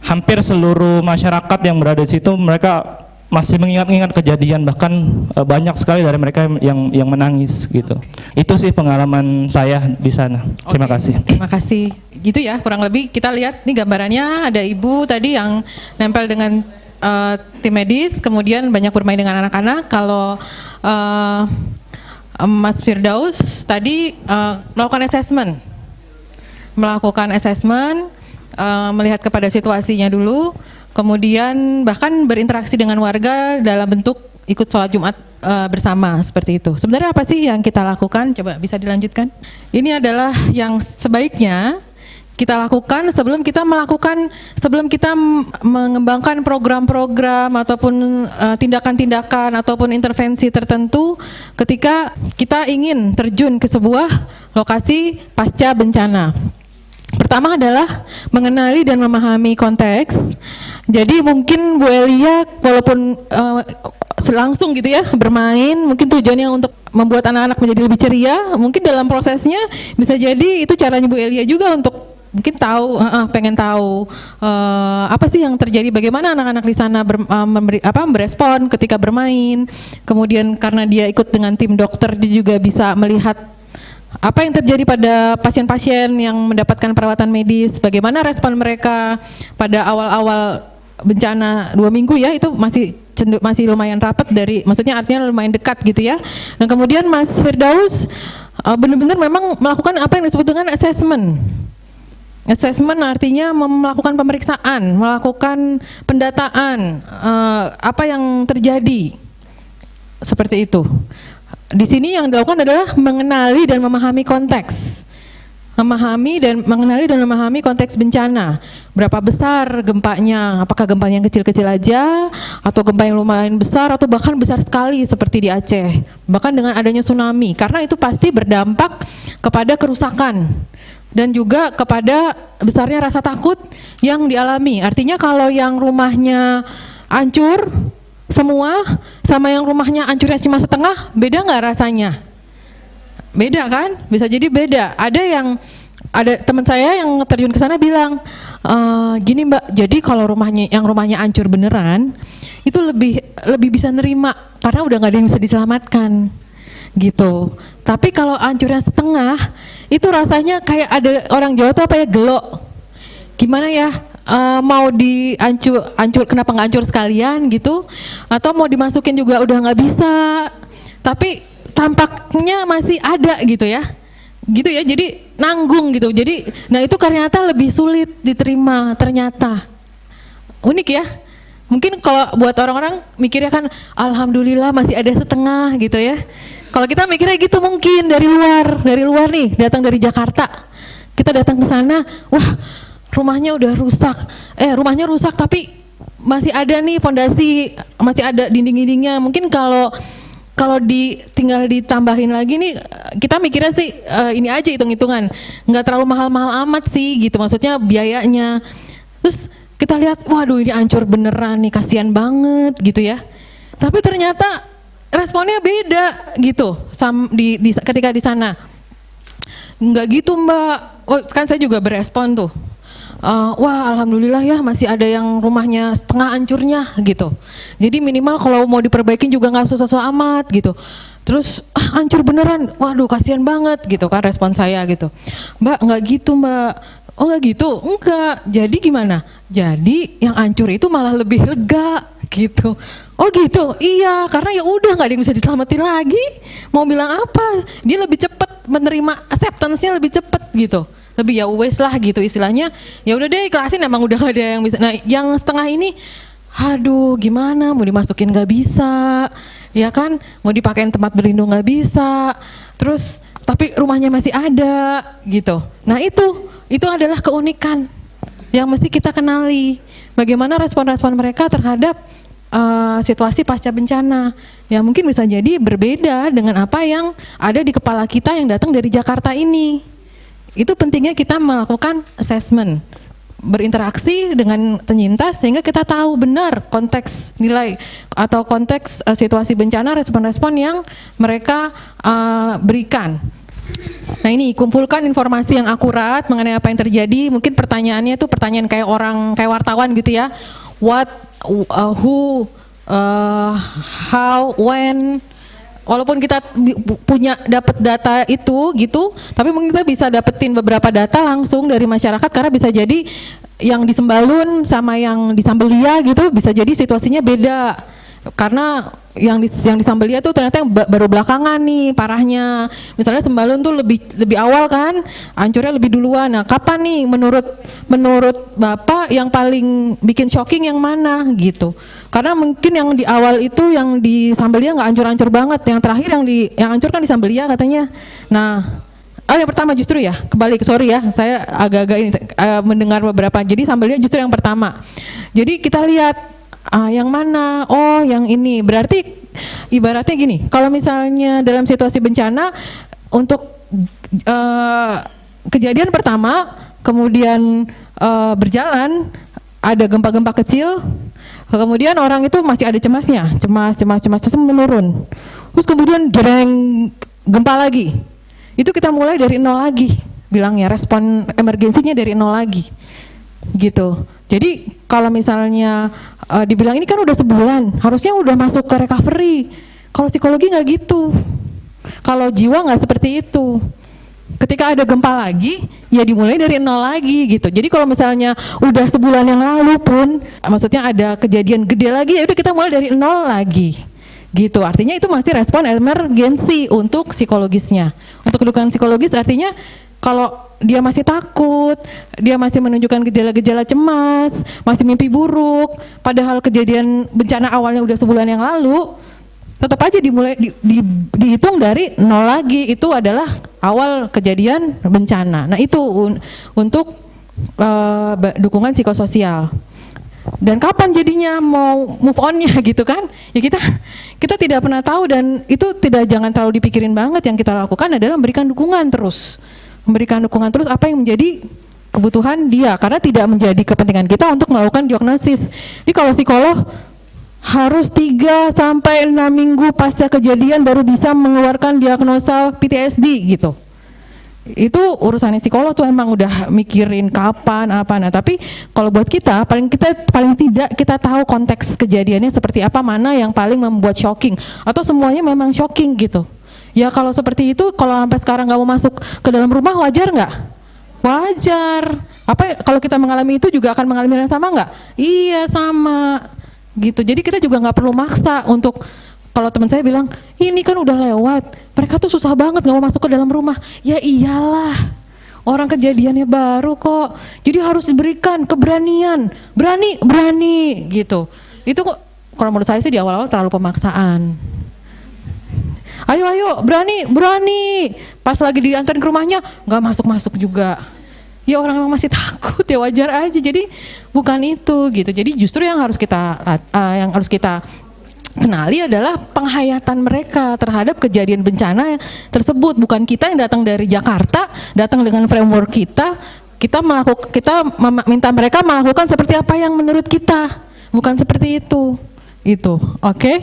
hampir seluruh masyarakat yang berada di situ mereka masih mengingat-ingat kejadian, bahkan banyak sekali dari mereka yang menangis gitu. Itu sih pengalaman saya di sana. Terima Oke, kasih. Terima kasih. Gitu ya, kurang lebih kita lihat nih gambarannya, ada ibu tadi yang nempel dengan tim medis, kemudian banyak bermain dengan anak-anak. Kalau Mas Firdaus tadi melakukan assessment, melihat kepada situasinya dulu, kemudian bahkan berinteraksi dengan warga dalam bentuk ikut sholat Jumat bersama seperti itu. Sebenarnya apa sih yang kita lakukan? Coba bisa dilanjutkan. Ini adalah yang sebaiknya kita lakukan sebelum kita mengembangkan program-program ataupun tindakan-tindakan ataupun intervensi tertentu ketika kita ingin terjun ke sebuah lokasi pasca bencana. Pertama adalah mengenali dan memahami konteks. Jadi mungkin Bu Elia walaupun langsung gitu ya bermain, mungkin tujuannya untuk membuat anak-anak menjadi lebih ceria, mungkin dalam prosesnya bisa jadi itu caranya Bu Elia juga untuk mungkin pengen tahu apa sih yang terjadi, bagaimana anak-anak di sana berespon ketika bermain. Kemudian karena dia ikut dengan tim dokter, dia juga bisa melihat apa yang terjadi pada pasien-pasien yang mendapatkan perawatan medis, bagaimana respon mereka pada awal-awal bencana 2 minggu ya, itu masih lumayan rapat maksudnya artinya lumayan dekat gitu ya. Dan kemudian Mas Firdaus benar-benar memang melakukan apa yang disebut dengan assessment. Assessment artinya melakukan pemeriksaan, melakukan pendataan apa yang terjadi, seperti itu. Di sini yang dilakukan adalah mengenali dan memahami konteks, mengenali dan memahami konteks bencana. Berapa besar gempanya? Apakah gempanya yang kecil-kecil aja, atau gempa yang lumayan besar, atau bahkan besar sekali seperti di Aceh, bahkan dengan adanya tsunami, karena itu pasti berdampak kepada kerusakan dan juga kepada besarnya rasa takut yang dialami. Artinya kalau yang rumahnya hancur semua sama yang rumahnya hancurnya cuma setengah, beda nggak rasanya? Beda kan? Bisa jadi beda. Ada teman saya yang terjun ke sana bilang, gini Mbak, jadi kalau rumahnya hancur beneran, itu lebih bisa nerima karena udah nggak ada yang bisa diselamatkan gitu. Tapi kalau hancurnya setengah itu rasanya kayak ada orang Jawa tuh apa ya, gelo. Gimana ya, mau hancur kenapa nggak hancur sekalian gitu, atau mau dimasukin juga udah nggak bisa, tapi tampaknya masih ada gitu ya, jadi nanggung gitu. Jadi nah itu ternyata lebih sulit diterima, ternyata unik ya. Mungkin kalau buat orang-orang mikirnya kan alhamdulillah masih ada setengah gitu ya. Kalau kita mikirnya gitu mungkin dari luar nih, datang dari Jakarta, kita datang ke sana, wah rumahnya udah rusak, rumahnya rusak tapi masih ada nih fondasi, masih ada dinding-dindingnya. Mungkin kalau tinggal ditambahin lagi nih, kita mikirnya sih ini aja hitung-hitungan, nggak terlalu mahal-mahal amat sih gitu, maksudnya biayanya. Terus kita lihat, waduh ini hancur beneran nih, kasihan banget gitu ya. Tapi ternyata responnya beda gitu ketika di sana. Enggak gitu Mbak, kan saya juga berespon tuh. Wah alhamdulillah ya masih ada yang rumahnya setengah hancurnya gitu. Jadi minimal kalau mau diperbaikin juga nggak susah-susah amat gitu. Terus hancur beneran, waduh kasihan banget gitu kan respon saya gitu. Mbak nggak gitu Mbak. Oh nggak gitu? Enggak. Jadi gimana? Jadi yang hancur itu malah lebih lega gitu. Oh gitu? Iya, karena ya udah nggak ada yang bisa diselamatin lagi. Mau bilang apa? Dia lebih cepat menerima, acceptance-nya lebih cepat gitu. Lebih ya wes lah gitu istilahnya. Ya udah deh ikhlasin, emang udah gak ada yang bisa. Nah yang setengah ini, aduh gimana? Mau dimasukin nggak bisa, ya kan? Mau dipakein tempat berlindung nggak bisa. Terus tapi rumahnya masih ada gitu. Nah itu adalah keunikan yang mesti kita kenali. Bagaimana respon-respon mereka terhadap situasi pasca bencana. Ya mungkin bisa jadi berbeda dengan apa yang ada di kepala kita yang datang dari Jakarta ini. Itu pentingnya kita melakukan assessment, berinteraksi dengan penyintas sehingga kita tahu benar konteks nilai atau konteks situasi bencana, respon-respon yang mereka berikan. Nah ini kumpulkan informasi yang akurat mengenai apa yang terjadi. Mungkin pertanyaannya itu pertanyaan kayak wartawan gitu ya. What, who, how, when. Walaupun kita dapat data itu gitu, tapi mungkin kita bisa dapetin beberapa data langsung dari masyarakat karena bisa jadi yang di Sembalun sama yang di Sambelia gitu bisa jadi situasinya beda. Karena yang di Sambelia tuh ternyata yang baru belakangan nih parahnya. Misalnya Sembalun tuh lebih awal kan, hancurnya lebih duluan. Nah, kapan nih menurut Bapak yang paling bikin shocking yang mana gitu? Karena mungkin yang di awal itu yang di Sambelia nggak hancur-hancur banget. Yang terakhir yang hancur kan di Sambelia katanya. Nah, yang pertama justru ya, kebalik, sorry ya, saya agak-agak ini mendengar beberapa. Jadi Sambelia justru yang pertama. Jadi kita lihat yang mana? Oh, yang ini. Berarti ibaratnya gini, kalau misalnya dalam situasi bencana untuk kejadian pertama, kemudian berjalan, ada gempa-gempa kecil, kemudian orang itu masih ada cemasnya, cemas menurun. Terus kemudian dereng gempa lagi. Itu kita mulai dari nol lagi, bilangnya respon emergensinya dari nol lagi. Gitu. Jadi kalau misalnya dibilang ini kan udah sebulan, harusnya udah masuk ke recovery. Kalau psikologi nggak gitu. Kalau jiwa nggak seperti itu. Ketika ada gempa lagi, ya dimulai dari nol lagi gitu. Jadi kalau misalnya udah sebulan yang lalu pun, maksudnya ada kejadian gede lagi, ya udah kita mulai dari nol lagi. Gitu. Artinya itu masih respon emergensi untuk psikologisnya. Untuk dukungan psikologis artinya kalau dia masih takut, dia masih menunjukkan gejala-gejala cemas, masih mimpi buruk, padahal kejadian bencana awalnya udah sebulan yang lalu, tetap aja dihitung dari nol lagi. Itu adalah awal kejadian bencana. Nah itu untuk dukungan psikososial. Dan kapan jadinya mau move on-nya gitu kan? Ya kita tidak pernah tahu, dan itu jangan terlalu dipikirin banget. Yang kita lakukan adalah memberikan dukungan terus apa yang menjadi kebutuhan dia, karena tidak menjadi kepentingan kita untuk melakukan diagnosis. Jadi kalau psikolog harus 3 sampai 6 minggu pasca kejadian baru bisa mengeluarkan diagnosa PTSD gitu. itu urusannya psikolog tuh emang udah mikirin kapan apa. Nah tapi kalau buat kita paling tidak kita tahu konteks kejadiannya seperti apa, mana yang paling membuat shocking atau semuanya memang shocking gitu. Ya kalau seperti itu, kalau sampai sekarang nggak mau masuk ke dalam rumah, wajar nggak? Wajar. Apa kalau kita mengalami itu juga akan mengalami yang sama nggak? Iya sama gitu. Jadi kita juga nggak perlu maksa untuk, kalau teman saya bilang ini kan udah lewat, mereka tuh susah banget nggak mau masuk ke dalam rumah. Ya iyalah, orang kejadiannya baru kok, jadi harus diberikan keberanian, berani gitu. Itu kok kalau menurut saya sih di awal-awal terlalu pemaksaan. Ayo berani, pas lagi diantarin ke rumahnya nggak masuk juga. Ya orang memang masih takut, ya wajar aja. Jadi bukan itu gitu. Jadi justru yang harus kita kenali adalah penghayatan mereka terhadap kejadian bencana tersebut. Bukan kita yang datang dari Jakarta, datang dengan framework kita minta mereka melakukan seperti apa yang menurut kita, bukan seperti itu. Oke?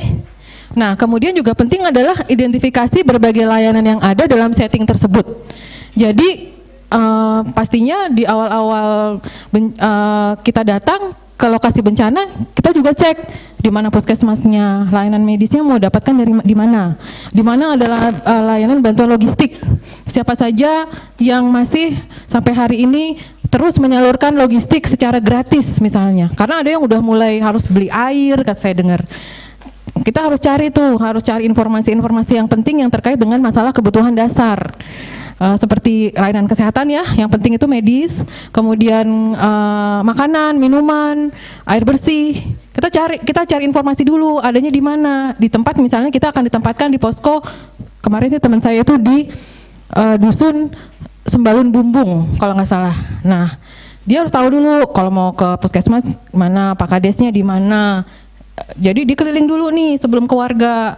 Nah, kemudian juga penting adalah identifikasi berbagai layanan yang ada dalam setting tersebut. Jadi pastinya di awal-awal kita datang ke lokasi bencana, kita juga cek di mana puskesmasnya, layanan medisnya mau dapatkan di mana. Di mana adalah layanan bantuan logistik. Siapa saja yang masih sampai hari ini terus menyalurkan logistik secara gratis misalnya. Karena ada yang udah mulai harus beli air, kata saya dengar. Kita harus cari informasi-informasi yang penting yang terkait dengan masalah kebutuhan dasar. Seperti layanan kesehatan ya, yang penting itu medis, kemudian makanan, minuman, air bersih. Kita cari informasi dulu adanya di mana. Di tempat misalnya kita akan ditempatkan di posko. Kemarin sih teman saya itu di dusun Sembalun Bumbung kalau nggak salah. Nah, dia harus tahu dulu kalau mau ke puskesmas mana, Pak Kadesnya di mana. Jadi dikeliling dulu nih sebelum ke warga,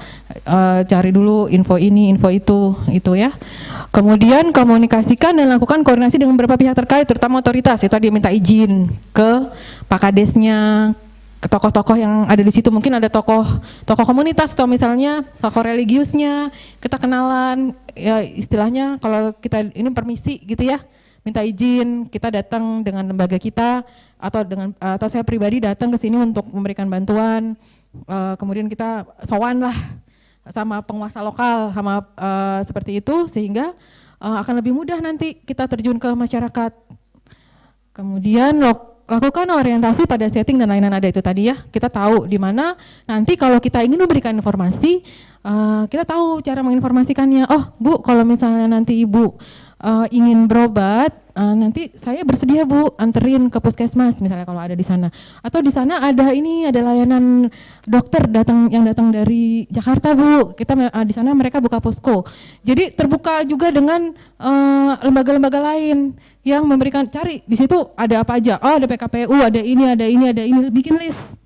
cari dulu info ini, info itu ya. Kemudian komunikasikan dan lakukan koordinasi dengan beberapa pihak terkait, terutama otoritas. Itu dia minta izin ke Pak Kadesnya, ke tokoh-tokoh yang ada di situ. Mungkin ada tokoh komunitas atau misalnya tokoh religiusnya. Kita kenalan, ya istilahnya kalau kita ini permisi gitu ya. Minta izin, kita datang dengan lembaga kita atau saya pribadi datang ke sini untuk memberikan bantuan, kemudian kita sowan lah sama penguasa lokal sama seperti itu sehingga akan lebih mudah nanti kita terjun ke masyarakat. Kemudian lakukan orientasi pada setting dan layanan ada itu tadi ya. Kita tahu di mana nanti kalau kita ingin memberikan informasi, kita tahu cara menginformasikannya. Oh Bu, kalau misalnya nanti Ibu ingin berobat, nanti saya bersedia Bu anterin ke puskesmas misalnya kalau ada di sana. Atau di sana ada layanan dokter yang datang dari Jakarta Bu. Kita di sana mereka buka posko. Jadi terbuka juga dengan lembaga-lembaga lain yang memberikan, cari di situ ada apa aja. Oh ada PKPU, ada ini, bikin list.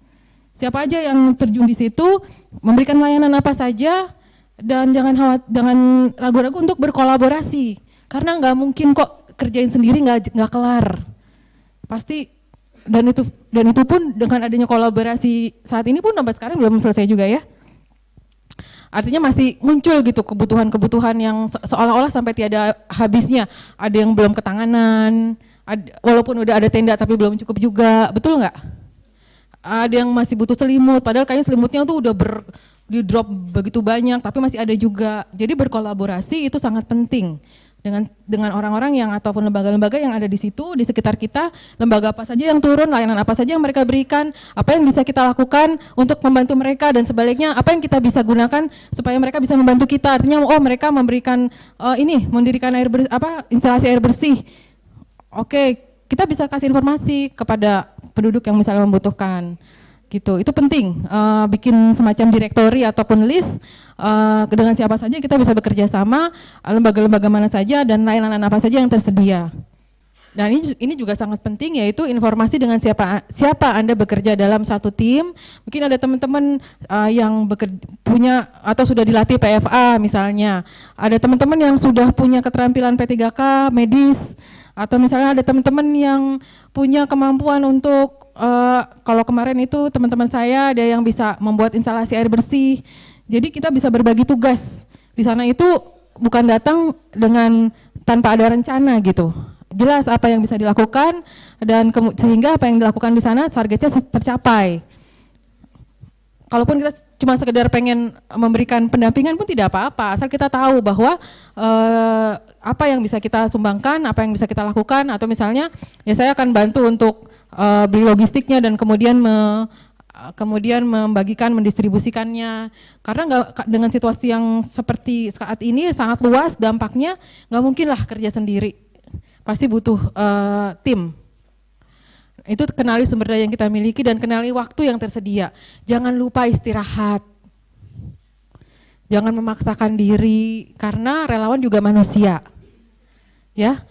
Siapa aja yang terjun di situ, memberikan layanan apa saja, dan jangan ragu-ragu untuk berkolaborasi. Karena nggak mungkin kok kerjain sendiri nggak kelar. Pasti dan itu pun dengan adanya kolaborasi saat ini pun sampai sekarang belum selesai juga ya. Artinya masih muncul gitu kebutuhan-kebutuhan yang seolah-olah sampai tiada habisnya. Ada yang belum ketanganan, walaupun udah ada tenda tapi belum cukup juga, betul nggak? Ada yang masih butuh selimut, padahal kayaknya selimutnya tuh udah di drop begitu banyak, tapi masih ada juga. Jadi berkolaborasi itu sangat penting dengan orang-orang yang ataupun lembaga-lembaga yang ada di situ, di sekitar kita, lembaga apa saja yang turun, layanan apa saja yang mereka berikan, apa yang bisa kita lakukan untuk membantu mereka, dan sebaliknya apa yang kita bisa gunakan supaya mereka bisa membantu kita. Artinya mereka memberikan mendirikan instalasi air bersih. Oke, kita bisa kasih informasi kepada penduduk yang misalnya membutuhkan. Gitu. Itu penting, bikin semacam direktori ataupun list dengan siapa saja kita bisa bekerja sama, lembaga-lembaga mana saja dan layanan apa saja yang tersedia. Dan ini juga sangat penting, yaitu informasi dengan siapa Anda bekerja dalam satu tim. Mungkin ada teman-teman yang punya atau sudah dilatih PFA misalnya, ada teman-teman yang sudah punya keterampilan P3K medis, atau misalnya ada teman-teman yang punya kemampuan untuk kalau kemarin itu teman-teman saya ada yang bisa membuat instalasi air bersih. Jadi kita bisa berbagi tugas. Di sana itu bukan datang dengan tanpa ada rencana gitu. Jelas apa yang bisa dilakukan dan sehingga apa yang dilakukan di sana targetnya tercapai. Kalaupun kita cuma sekedar pengen memberikan pendampingan pun tidak apa-apa, asal kita tahu bahwa apa yang bisa kita sumbangkan, apa yang bisa kita lakukan, atau misalnya ya saya akan bantu untuk beli logistiknya dan kemudian membagikan, mendistribusikannya. Karena dengan situasi yang seperti saat ini sangat luas dampaknya, nggak mungkin lah kerja sendiri, pasti butuh tim. Itu kenali sumber daya yang kita miliki dan kenali waktu yang tersedia. Jangan lupa istirahat. Jangan memaksakan diri karena relawan juga manusia. Ya.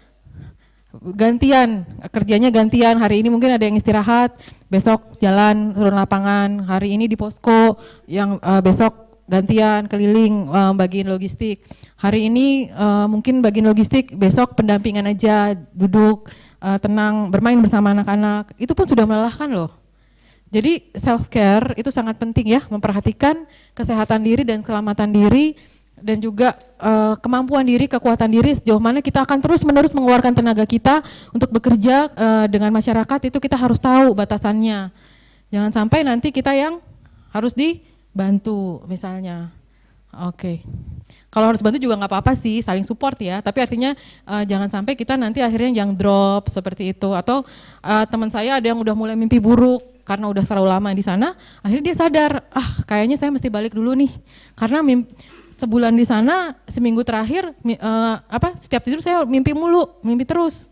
Gantian, kerjanya gantian. Hari ini mungkin ada yang istirahat, besok jalan turun lapangan. Hari ini di posko, yang besok gantian keliling bagiin logistik. Hari ini mungkin bagiin logistik, besok pendampingan aja, duduk tenang, bermain bersama anak-anak. Itu pun sudah melelahkan loh. Jadi self care itu sangat penting ya, memperhatikan kesehatan diri dan keselamatan diri dan juga kemampuan diri, kekuatan diri, sejauh mana kita akan terus-menerus mengeluarkan tenaga kita untuk bekerja dengan masyarakat. Itu kita harus tahu batasannya. Jangan sampai nanti kita yang harus dibantu misalnya. Oke. Kalau harus bantu juga nggak apa-apa sih, saling support ya. Tapi artinya jangan sampai kita nanti akhirnya yang drop seperti itu. Atau teman saya ada yang udah mulai mimpi buruk karena udah terlalu lama di sana. Akhirnya dia sadar, kayaknya saya mesti balik dulu nih. Karena sebulan di sana, seminggu terakhir, setiap tidur saya mimpi mulu, mimpi terus.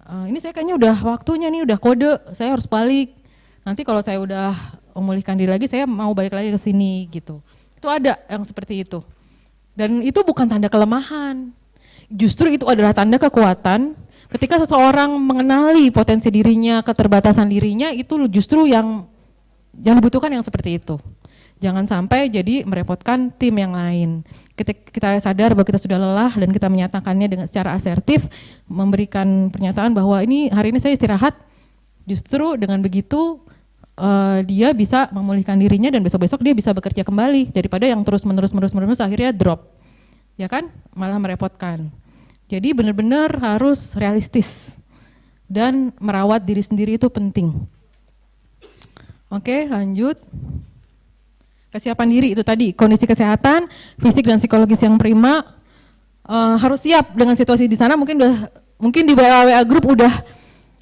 Ini saya kayaknya udah waktunya nih, udah kode, saya harus balik. Nanti kalau saya udah memulihkan diri lagi, saya mau balik lagi ke sini gitu. Itu ada yang seperti itu. Dan itu bukan tanda kelemahan. Justru itu adalah tanda kekuatan. Ketika seseorang mengenali potensi dirinya, keterbatasan dirinya, itu justru yang dibutuhkan yang seperti itu. Jangan sampai jadi merepotkan tim yang lain. Ketika kita sadar bahwa kita sudah lelah dan kita menyatakannya dengan secara asertif, memberikan pernyataan bahwa hari ini saya istirahat, justru dengan begitu dia bisa memulihkan dirinya dan besok-besok dia bisa bekerja kembali daripada yang terus-menerus akhirnya drop. Ya kan? Malah merepotkan. Jadi benar-benar harus realistis dan merawat diri sendiri itu penting. Oke, lanjut. Kesiapan diri itu tadi, kondisi kesehatan, fisik dan psikologis yang prima. Harus siap dengan situasi di sana. Mungkin di WA grup udah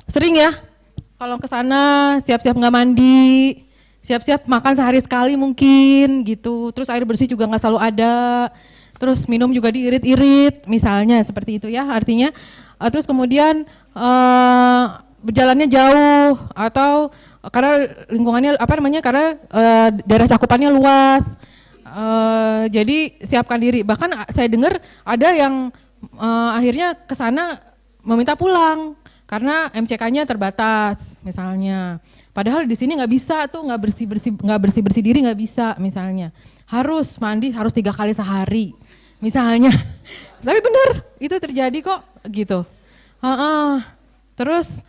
sering ya. Kalau ke sana siap-siap nggak mandi, siap-siap makan sehari sekali mungkin gitu. Terus air bersih juga nggak selalu ada. Terus minum juga diirit-irit, misalnya seperti itu ya. Artinya terus kemudian berjalannya jauh atau karena lingkungannya karena daerah cakupannya luas. Jadi siapkan diri. Bahkan saya dengar ada yang akhirnya ke sana meminta pulang. Karena MCK-nya terbatas misalnya. Padahal di sini nggak bisa tuh, nggak bersih diri nggak bisa misalnya. Harus mandi harus 3 kali sehari misalnya. Tapi benar itu terjadi kok gitu. Terus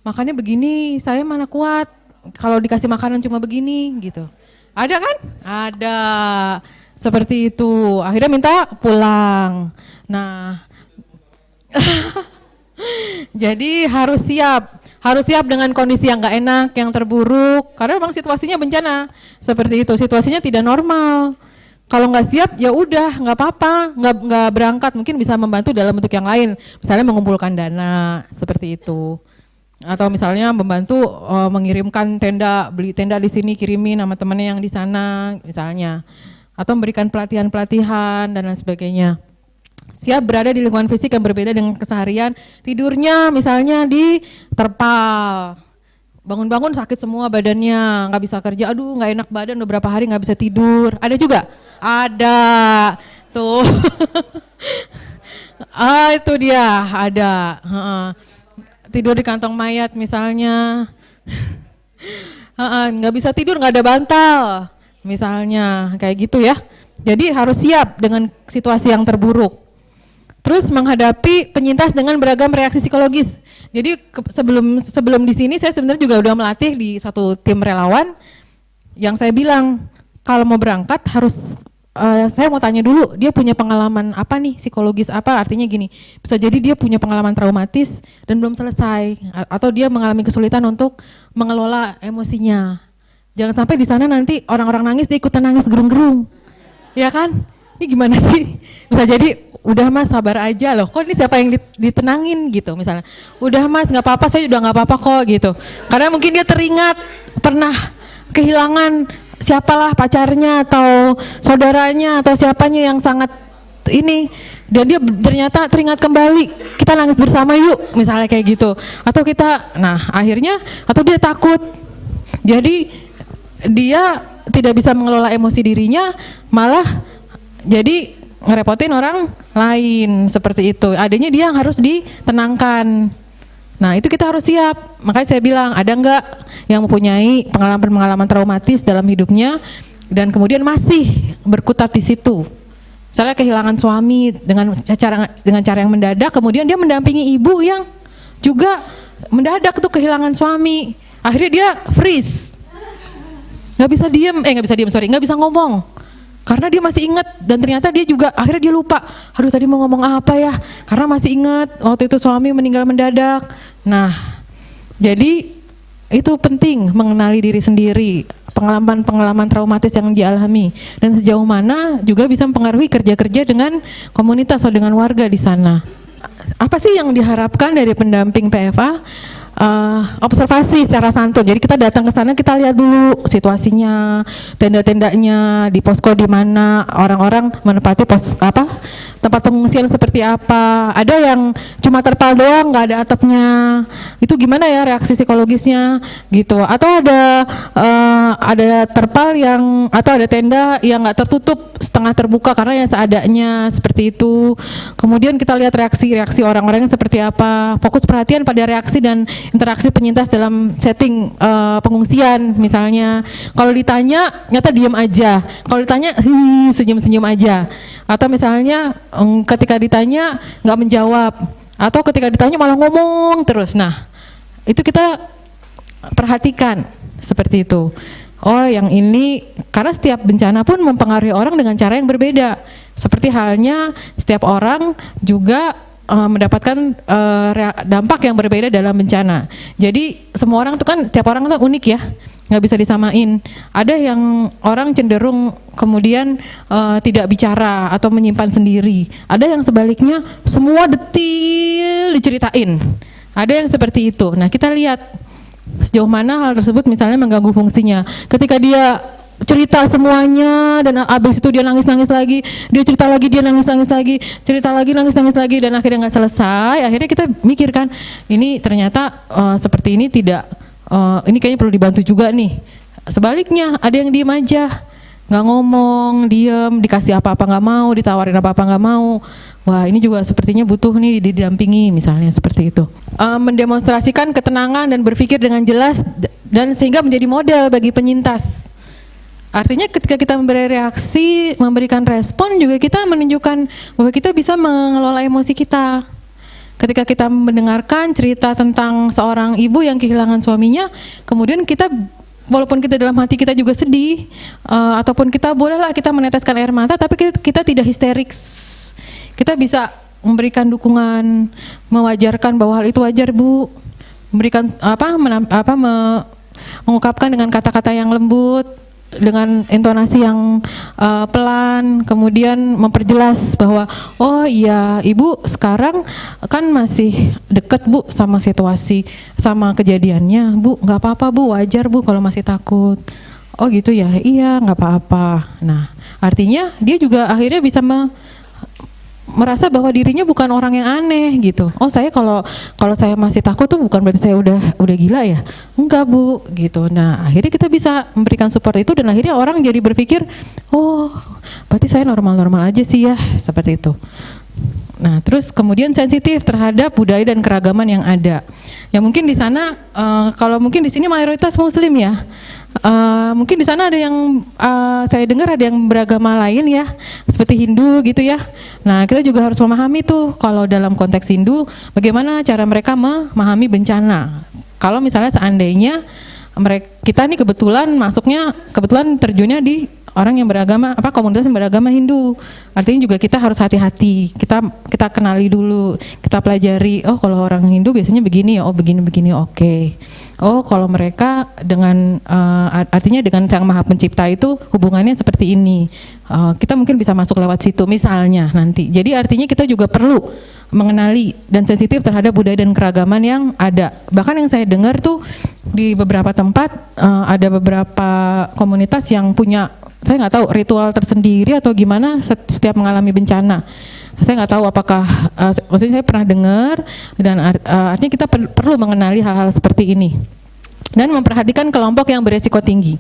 makannya begini, saya mana kuat kalau dikasih makanan cuma begini gitu. Ada kan? Ada seperti itu. Akhirnya minta pulang. Nah. Jadi harus siap dengan kondisi yang nggak enak, yang terburuk, karena memang situasinya bencana seperti itu, situasinya tidak normal. Kalau nggak siap ya udah nggak apa-apa, nggak berangkat, mungkin bisa membantu dalam bentuk yang lain, misalnya mengumpulkan dana seperti itu, atau misalnya membantu mengirimkan tenda, beli tenda di sini kirimin sama temannya yang di sana misalnya, atau memberikan pelatihan dan lain sebagainya. Siap berada di lingkungan fisik yang berbeda dengan keseharian, tidurnya misalnya di terpal, bangun-bangun sakit semua badannya, nggak bisa kerja, aduh nggak enak badan, beberapa hari nggak bisa tidur. Ada juga? Ada, tuh. Itu dia, ada. Tidur di kantong mayat misalnya, nggak bisa tidur, nggak ada bantal, misalnya kayak gitu ya. Jadi harus siap dengan situasi yang terburuk. Terus menghadapi penyintas dengan beragam reaksi psikologis. Jadi sebelum di sini saya sebenarnya juga udah melatih di suatu tim relawan yang saya bilang kalau mau berangkat harus saya mau tanya dulu, dia punya pengalaman apa nih, psikologis apa? Artinya gini, bisa jadi dia punya pengalaman traumatis dan belum selesai, atau dia mengalami kesulitan untuk mengelola emosinya. Jangan sampai di sana nanti orang-orang nangis, dia ikutan nangis gerung-gerung, ya kan? Ini gimana sih? Bisa jadi, udah mas sabar aja loh, kok ini siapa yang ditenangin gitu misalnya. Udah mas nggak apa-apa, saya udah nggak apa-apa kok gitu. Karena mungkin dia teringat pernah kehilangan siapalah pacarnya atau saudaranya atau siapanya yang sangat ini, dan dia ternyata teringat kembali, kita nangis bersama yuk misalnya kayak gitu. Atau kita, nah akhirnya, atau dia takut, jadi dia tidak bisa mengelola emosi dirinya, malah jadi ngerepotin orang lain seperti itu. Adanya dia yang harus ditenangkan. Nah itu kita harus siap. Makanya saya bilang, ada enggak yang mempunyai pengalaman-pengalaman traumatis dalam hidupnya dan kemudian masih berkutat di situ. Misalnya kehilangan suami dengan cara yang mendadak, kemudian dia mendampingi ibu yang juga mendadak tuh kehilangan suami. Akhirnya dia freeze, nggak bisa ngomong. Karena dia masih ingat, dan ternyata dia juga akhirnya dia lupa, aduh tadi mau ngomong apa ya, karena masih ingat waktu itu suami meninggal mendadak. Nah jadi itu penting mengenali diri sendiri, pengalaman-pengalaman traumatis yang dialami, dan sejauh mana juga bisa mempengaruhi kerja-kerja dengan komunitas atau dengan warga di sana. Apa sih yang diharapkan dari pendamping PFA? Observasi secara santun. Jadi kita datang ke sana, kita lihat dulu situasinya, tenda-tendanya di posko di mana, orang-orang menempati tempat pengungsian seperti apa. Ada yang cuma terpal doang, nggak ada atapnya. Itu gimana ya reaksi psikologisnya gitu. Atau ada terpal yang, atau ada tenda yang nggak tertutup, setengah terbuka karena yang seadanya seperti itu. Kemudian kita lihat reaksi orang-orangnya seperti apa. Fokus perhatian pada reaksi dan interaksi penyintas dalam setting pengungsian misalnya. Kalau ditanya nyata diam aja, kalau ditanya senyum-senyum aja, atau misalnya ketika ditanya nggak menjawab, atau ketika ditanya malah ngomong terus. Nah itu kita perhatikan seperti itu. Oh yang ini, karena setiap bencana pun mempengaruhi orang dengan cara yang berbeda. Seperti halnya setiap orang juga mendapatkan dampak yang berbeda dalam bencana. Jadi semua orang itu kan, setiap orang itu unik ya, nggak bisa disamain. Ada yang orang cenderung kemudian tidak bicara atau menyimpan sendiri. Ada yang sebaliknya semua detil diceritain. Ada yang seperti itu. Nah kita lihat sejauh mana hal tersebut misalnya mengganggu fungsinya. Ketika dia cerita semuanya dan abis itu dia nangis-nangis lagi, dia cerita lagi, dia nangis-nangis lagi, cerita lagi, nangis-nangis lagi, dan akhirnya nggak selesai. Akhirnya kita mikir kan, ini ternyata seperti ini tidak, ini kayaknya perlu dibantu juga nih. Sebaliknya ada yang diem aja, nggak ngomong, diem, dikasih apa-apa nggak mau, ditawarin apa-apa nggak mau. Wah ini juga sepertinya butuh nih didampingi misalnya seperti itu. Mendemonstrasikan ketenangan dan berpikir dengan jelas dan sehingga menjadi model bagi penyintas. Artinya ketika kita memberi reaksi, memberikan respon, juga kita menunjukkan bahwa kita bisa mengelola emosi kita. Ketika kita mendengarkan cerita tentang seorang ibu yang kehilangan suaminya, kemudian kita, walaupun kita dalam hati kita juga sedih, ataupun kita bolehlah kita meneteskan air mata, tapi kita tidak histerik. Kita bisa memberikan dukungan, mewajarkan bahwa hal itu wajar bu, memberikan mengungkapkan dengan kata-kata yang lembut, dengan intonasi yang pelan, kemudian memperjelas bahwa oh iya ibu sekarang kan masih deket bu sama situasi, sama kejadiannya bu, nggak apa-apa bu, wajar bu kalau masih takut. Oh gitu ya, iya nggak apa-apa. Nah artinya dia juga akhirnya bisa merasa bahwa dirinya bukan orang yang aneh gitu. Oh saya kalau saya masih takut tuh bukan berarti saya udah gila ya? Enggak bu gitu. Nah akhirnya kita bisa memberikan support itu, dan akhirnya orang jadi berpikir, oh berarti saya normal-normal aja sih ya, seperti itu. Nah terus kemudian sensitif terhadap budaya dan keragaman yang ada. Ya mungkin di sana, kalau mungkin di sini mayoritas Muslim ya. Mungkin di sana ada yang saya dengar ada yang beragama lain ya, seperti Hindu gitu ya. Nah kita juga harus memahami tuh kalau dalam konteks Hindu bagaimana cara mereka memahami bencana. Kalau misalnya seandainya kita nih kebetulan terjunnya di orang yang beragama komunitas yang beragama Hindu. Artinya juga kita harus hati-hati. Kita kenali dulu, kita pelajari. Oh, kalau orang Hindu biasanya begini ya. Oh, begini oke. Oh, kalau mereka dengan artinya dengan Sang Maha Pencipta itu hubungannya seperti ini. Kita mungkin bisa masuk lewat situ misalnya nanti. Jadi artinya kita juga perlu mengenali dan sensitif terhadap budaya dan keragaman yang ada. Bahkan yang saya dengar tuh di beberapa tempat ada beberapa komunitas yang punya, saya nggak tahu ritual tersendiri atau gimana setiap mengalami bencana. Saya nggak tahu apakah, maksudnya saya pernah dengar dan artinya kita perlu mengenali hal-hal seperti ini. Dan memperhatikan kelompok yang beresiko tinggi.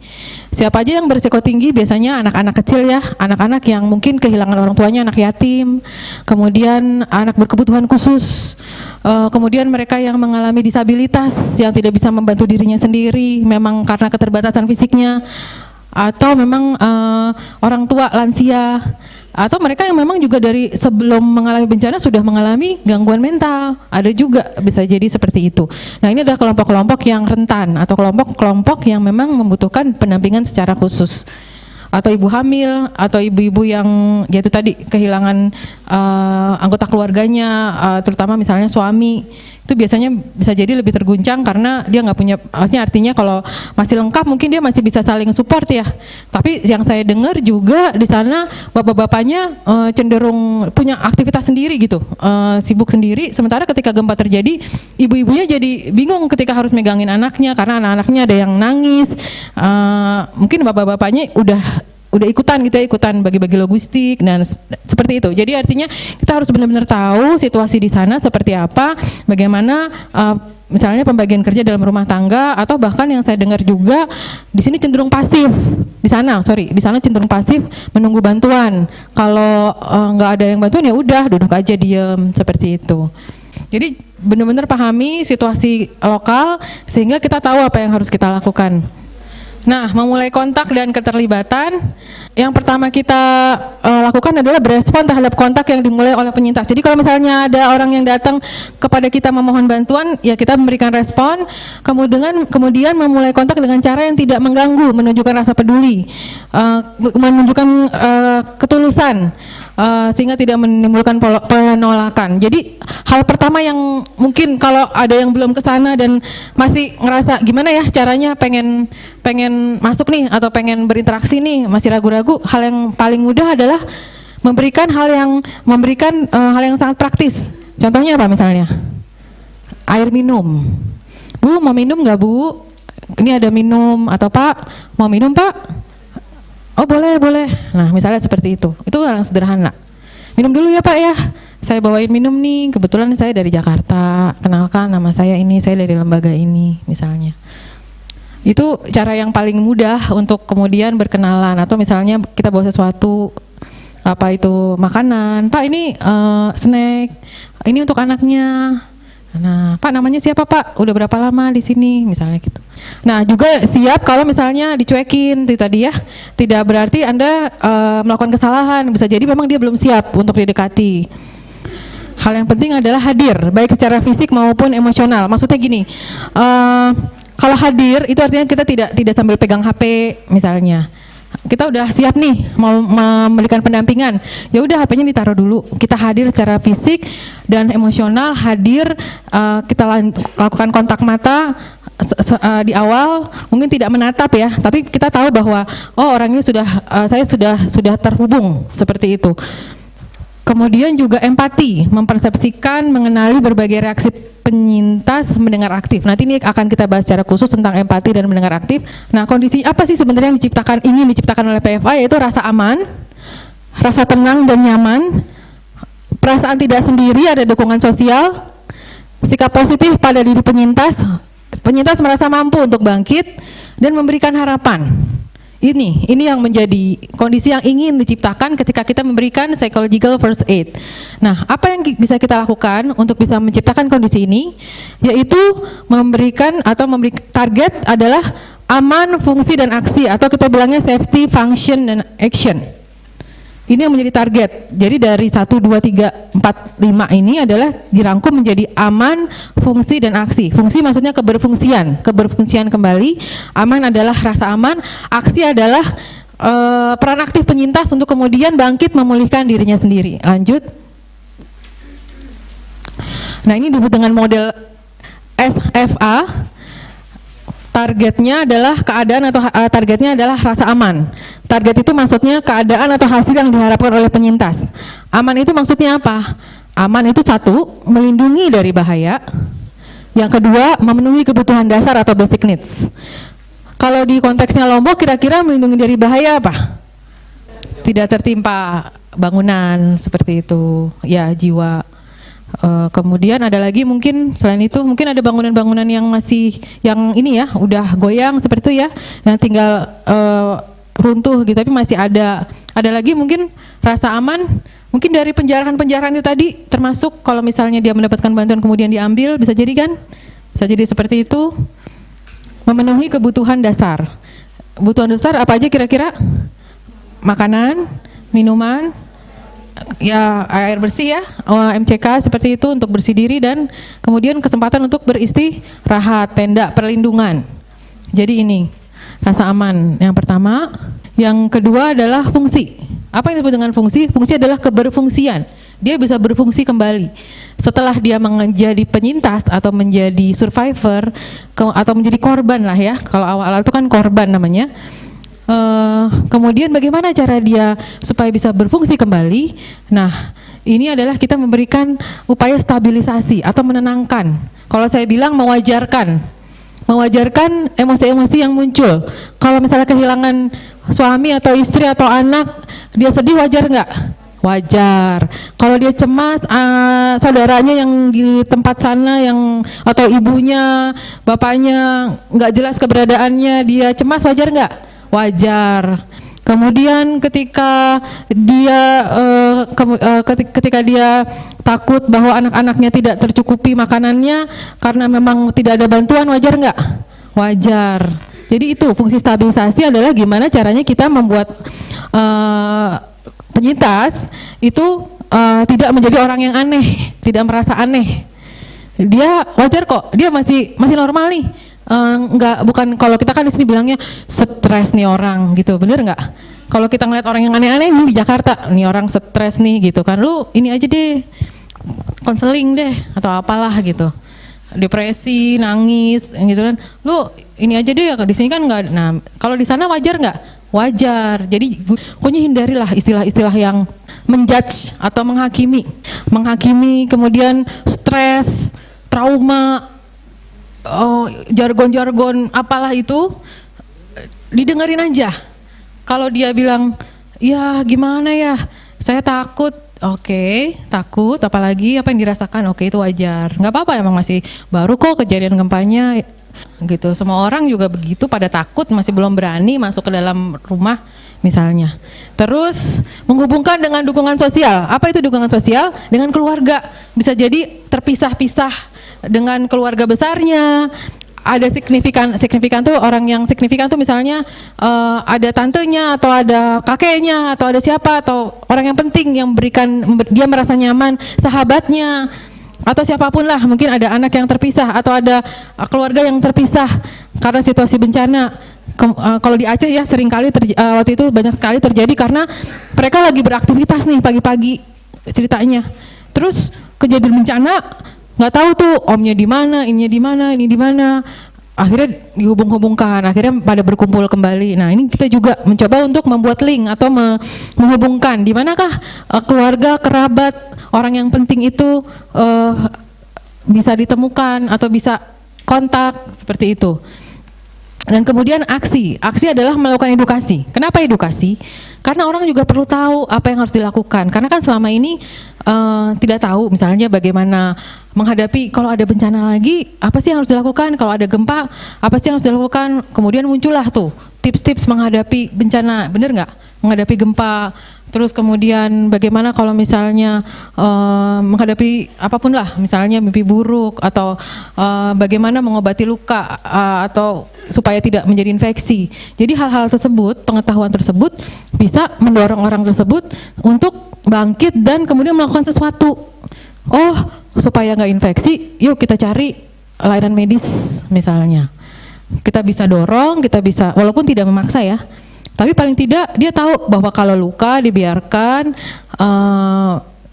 Siapa aja yang beresiko tinggi? Biasanya anak-anak kecil ya, anak-anak yang mungkin kehilangan orang tuanya, anak yatim, kemudian anak berkebutuhan khusus, kemudian mereka yang mengalami disabilitas, yang tidak bisa membantu dirinya sendiri, memang karena keterbatasan fisiknya, atau memang orang tua lansia, atau mereka yang memang juga dari sebelum mengalami bencana sudah mengalami gangguan mental, ada juga bisa jadi seperti itu. Nah, ini adalah kelompok-kelompok yang rentan atau kelompok-kelompok yang memang membutuhkan pendampingan secara khusus. Atau ibu hamil, atau ibu-ibu yang yaitu tadi kehilangan anggota keluarganya, terutama misalnya suami, itu biasanya bisa jadi lebih terguncang karena dia nggak punya, artinya kalau masih lengkap mungkin dia masih bisa saling support ya. Tapi yang saya dengar juga di sana bapak-bapaknya cenderung punya aktivitas sendiri gitu, sibuk sendiri. Sementara ketika gempa terjadi, ibu-ibunya jadi bingung ketika harus megangin anaknya karena anak-anaknya ada yang nangis. Mungkin bapak-bapaknya udah ikutan gitu ya, ikutan bagi-bagi logistik dan seperti itu. Jadi artinya kita harus benar-benar tahu situasi di sana seperti apa, bagaimana misalnya pembagian kerja dalam rumah tangga, atau bahkan yang saya dengar juga di sini cenderung pasif. Di sana cenderung pasif menunggu bantuan. Kalau nggak ada yang bantuan ya udah duduk aja diem seperti itu. Jadi benar-benar pahami situasi lokal sehingga kita tahu apa yang harus kita lakukan. Nah, memulai kontak dan keterlibatan, yang pertama kita lakukan adalah berespon terhadap kontak yang dimulai oleh penyintas. Jadi kalau misalnya ada orang yang datang kepada kita memohon bantuan, ya kita memberikan respon, kemudian memulai kontak dengan cara yang tidak mengganggu, menunjukkan rasa peduli, menunjukkan ketulusan, sehingga tidak menimbulkan penolakan. Jadi hal pertama yang mungkin kalau ada yang belum ke sana dan masih ngerasa gimana ya caranya pengen masuk nih atau pengen berinteraksi nih, masih ragu-ragu, hal yang paling mudah adalah memberikan hal yang sangat praktis. Contohnya apa misalnya? Air minum. Bu, mau minum nggak Bu? Ini ada minum, atau Pak, mau minum Pak? Oh boleh. Nah misalnya seperti itu hal yang sederhana. Minum dulu ya Pak ya, saya bawain minum nih, kebetulan saya dari Jakarta, kenalkan nama saya ini, saya dari lembaga ini misalnya. Itu cara yang paling mudah untuk kemudian berkenalan. Atau misalnya kita bawa sesuatu, apa itu makanan, Pak ini snack, ini untuk anaknya. Nah, Pak namanya siapa Pak? Udah berapa lama di sini? Misalnya gitu. Nah, juga siap kalau misalnya dicuekin itu tadi ya. Tidak berarti Anda melakukan kesalahan. Bisa jadi memang dia belum siap untuk didekati. Hal yang penting adalah hadir, baik secara fisik maupun emosional. Maksudnya gini, kalau hadir itu artinya kita tidak sambil pegang HP misalnya. Kita udah siap nih mau memberikan pendampingan, ya udah HP-nya ditaruh dulu, kita hadir secara fisik dan emosional, hadir, kita lakukan kontak mata di awal, mungkin tidak menatap ya, tapi kita tahu bahwa oh orangnya saya sudah terhubung seperti itu. Kemudian juga empati, mempersepsikan, mengenali berbagai reaksi penyintas mendengar aktif. Nanti ini akan kita bahas secara khusus tentang empati dan mendengar aktif. Nah, kondisi apa sih sebenarnya yang ingin diciptakan oleh PFA, yaitu rasa aman, rasa tenang dan nyaman, perasaan tidak sendiri, ada dukungan sosial, sikap positif pada diri penyintas merasa mampu untuk bangkit dan memberikan harapan. Ini yang menjadi kondisi yang ingin diciptakan ketika kita memberikan psychological first aid. Nah, apa yang bisa kita lakukan untuk bisa menciptakan kondisi ini? Yaitu memberikan target adalah aman, fungsi, dan aksi, atau kita bilangnya safety, function, dan action. Ini yang menjadi target. Jadi dari 1, 2, 3, 4, 5 ini adalah dirangkum menjadi aman, fungsi, dan aksi. Fungsi maksudnya keberfungsian kembali. Aman adalah rasa aman. Aksi adalah peran aktif penyintas untuk kemudian bangkit memulihkan dirinya sendiri. Lanjut. Nah, ini disebut dengan model SFA. Targetnya adalah keadaan atau targetnya adalah rasa aman. Target itu maksudnya keadaan atau hasil yang diharapkan oleh penyintas. Aman itu maksudnya apa? Aman itu 1, melindungi dari bahaya. Yang kedua, memenuhi kebutuhan dasar atau basic needs. Kalau di konteksnya Lombok, kira-kira melindungi dari bahaya apa? Tidak tertimpa bangunan seperti itu, ya, jiwa. Kemudian ada lagi mungkin selain itu mungkin ada bangunan-bangunan yang masih yang ini ya udah goyang seperti itu ya, yang tinggal runtuh gitu, tapi masih ada lagi mungkin rasa aman mungkin dari penjarahan itu tadi, termasuk kalau misalnya dia mendapatkan bantuan kemudian diambil, bisa jadi kan, bisa jadi seperti itu. Memenuhi kebutuhan dasar. Kebutuhan dasar apa aja kira-kira? Makanan, minuman, ya air bersih ya, MCK seperti itu untuk bersih diri, dan kemudian kesempatan untuk beristirahat, tenda perlindungan. Jadi ini rasa aman yang pertama. Yang kedua adalah fungsi. Apa yang disebut dengan fungsi? Fungsi adalah keberfungsian. Dia bisa berfungsi kembali setelah dia menjadi penyintas atau menjadi survivor atau menjadi korban lah ya. Kalau awal-awal itu kan korban namanya. Kemudian bagaimana cara dia supaya bisa berfungsi kembali? Nah, ini adalah kita memberikan upaya stabilisasi atau menenangkan. Kalau saya bilang mewajarkan emosi-emosi yang muncul. Kalau misalnya kehilangan suami atau istri atau anak, dia sedih, wajar nggak? Wajar. Kalau dia cemas, saudaranya yang di tempat sana atau ibunya, bapaknya nggak jelas keberadaannya, dia cemas, wajar nggak? Wajar. Kemudian ketika dia takut bahwa anak-anaknya tidak tercukupi makanannya karena memang tidak ada bantuan, wajar nggak? Wajar. Jadi itu fungsi stabilisasi adalah gimana caranya kita membuat penyintas itu tidak menjadi orang yang aneh, tidak merasa aneh. Dia wajar kok, dia masih normal nih. Bukan kalau kita kan di sini bilangnya stres nih orang gitu, bener nggak? Kalau kita ngeliat orang yang aneh-aneh nih di Jakarta, nih orang stres nih gitu kan, lu ini aja deh, konseling deh atau apalah gitu, depresi, nangis gitu kan, lu ini aja deh, di sini kan nggak. Nah, kalau di sana wajar nggak? Wajar. Jadi pokoknya hindarilah istilah-istilah yang menjudge atau menghakimi, kemudian stres, trauma, jargon-jargon apalah itu didengerin aja. Kalau dia bilang, ya gimana ya, saya takut, oke, takut, apalagi apa yang dirasakan, oke, itu wajar, nggak apa-apa, emang masih baru kok kejadian gempanya, gitu. Semua orang juga begitu, pada takut, masih belum berani masuk ke dalam rumah misalnya. Terus menghubungkan dengan dukungan sosial. Apa itu dukungan sosial? Dengan keluarga, bisa jadi terpisah-pisah dengan keluarga besarnya. Ada signifikan tuh, orang yang signifikan tuh misalnya ada tantenya atau ada kakeknya atau ada siapa, atau orang yang penting yang dia merasa nyaman, sahabatnya atau siapapun lah. Mungkin ada anak yang terpisah atau ada keluarga yang terpisah karena situasi bencana. Kalau di Aceh ya seringkali waktu itu banyak sekali terjadi karena mereka lagi beraktivitas nih pagi-pagi ceritanya. Terus kejadian bencana, nggak tahu tuh omnya di mana, ininya di mana, ini di mana. Akhirnya dihubung-hubungkan, akhirnya pada berkumpul kembali. Nah, ini kita juga mencoba untuk membuat link atau menghubungkan di manakah keluarga, kerabat, orang yang penting itu bisa ditemukan atau bisa kontak seperti itu. Dan kemudian aksi adalah melakukan edukasi. Kenapa edukasi? Karena orang juga perlu tahu apa yang harus dilakukan. Karena kan selama ini tidak tahu misalnya bagaimana menghadapi kalau ada bencana lagi, apa sih yang harus dilakukan, kalau ada gempa, apa sih yang harus dilakukan. Kemudian muncullah tuh tips-tips menghadapi bencana, bener nggak? Menghadapi gempa, Terus kemudian bagaimana kalau misalnya menghadapi apapun lah, misalnya mimpi buruk atau bagaimana mengobati luka atau supaya tidak menjadi infeksi. Jadi hal-hal tersebut, pengetahuan tersebut bisa mendorong orang tersebut untuk bangkit dan kemudian melakukan sesuatu. Oh, supaya nggak infeksi, yuk kita cari layanan medis misalnya. Kita bisa dorong, kita bisa, walaupun tidak memaksa ya, tapi paling tidak dia tahu bahwa kalau luka dibiarkan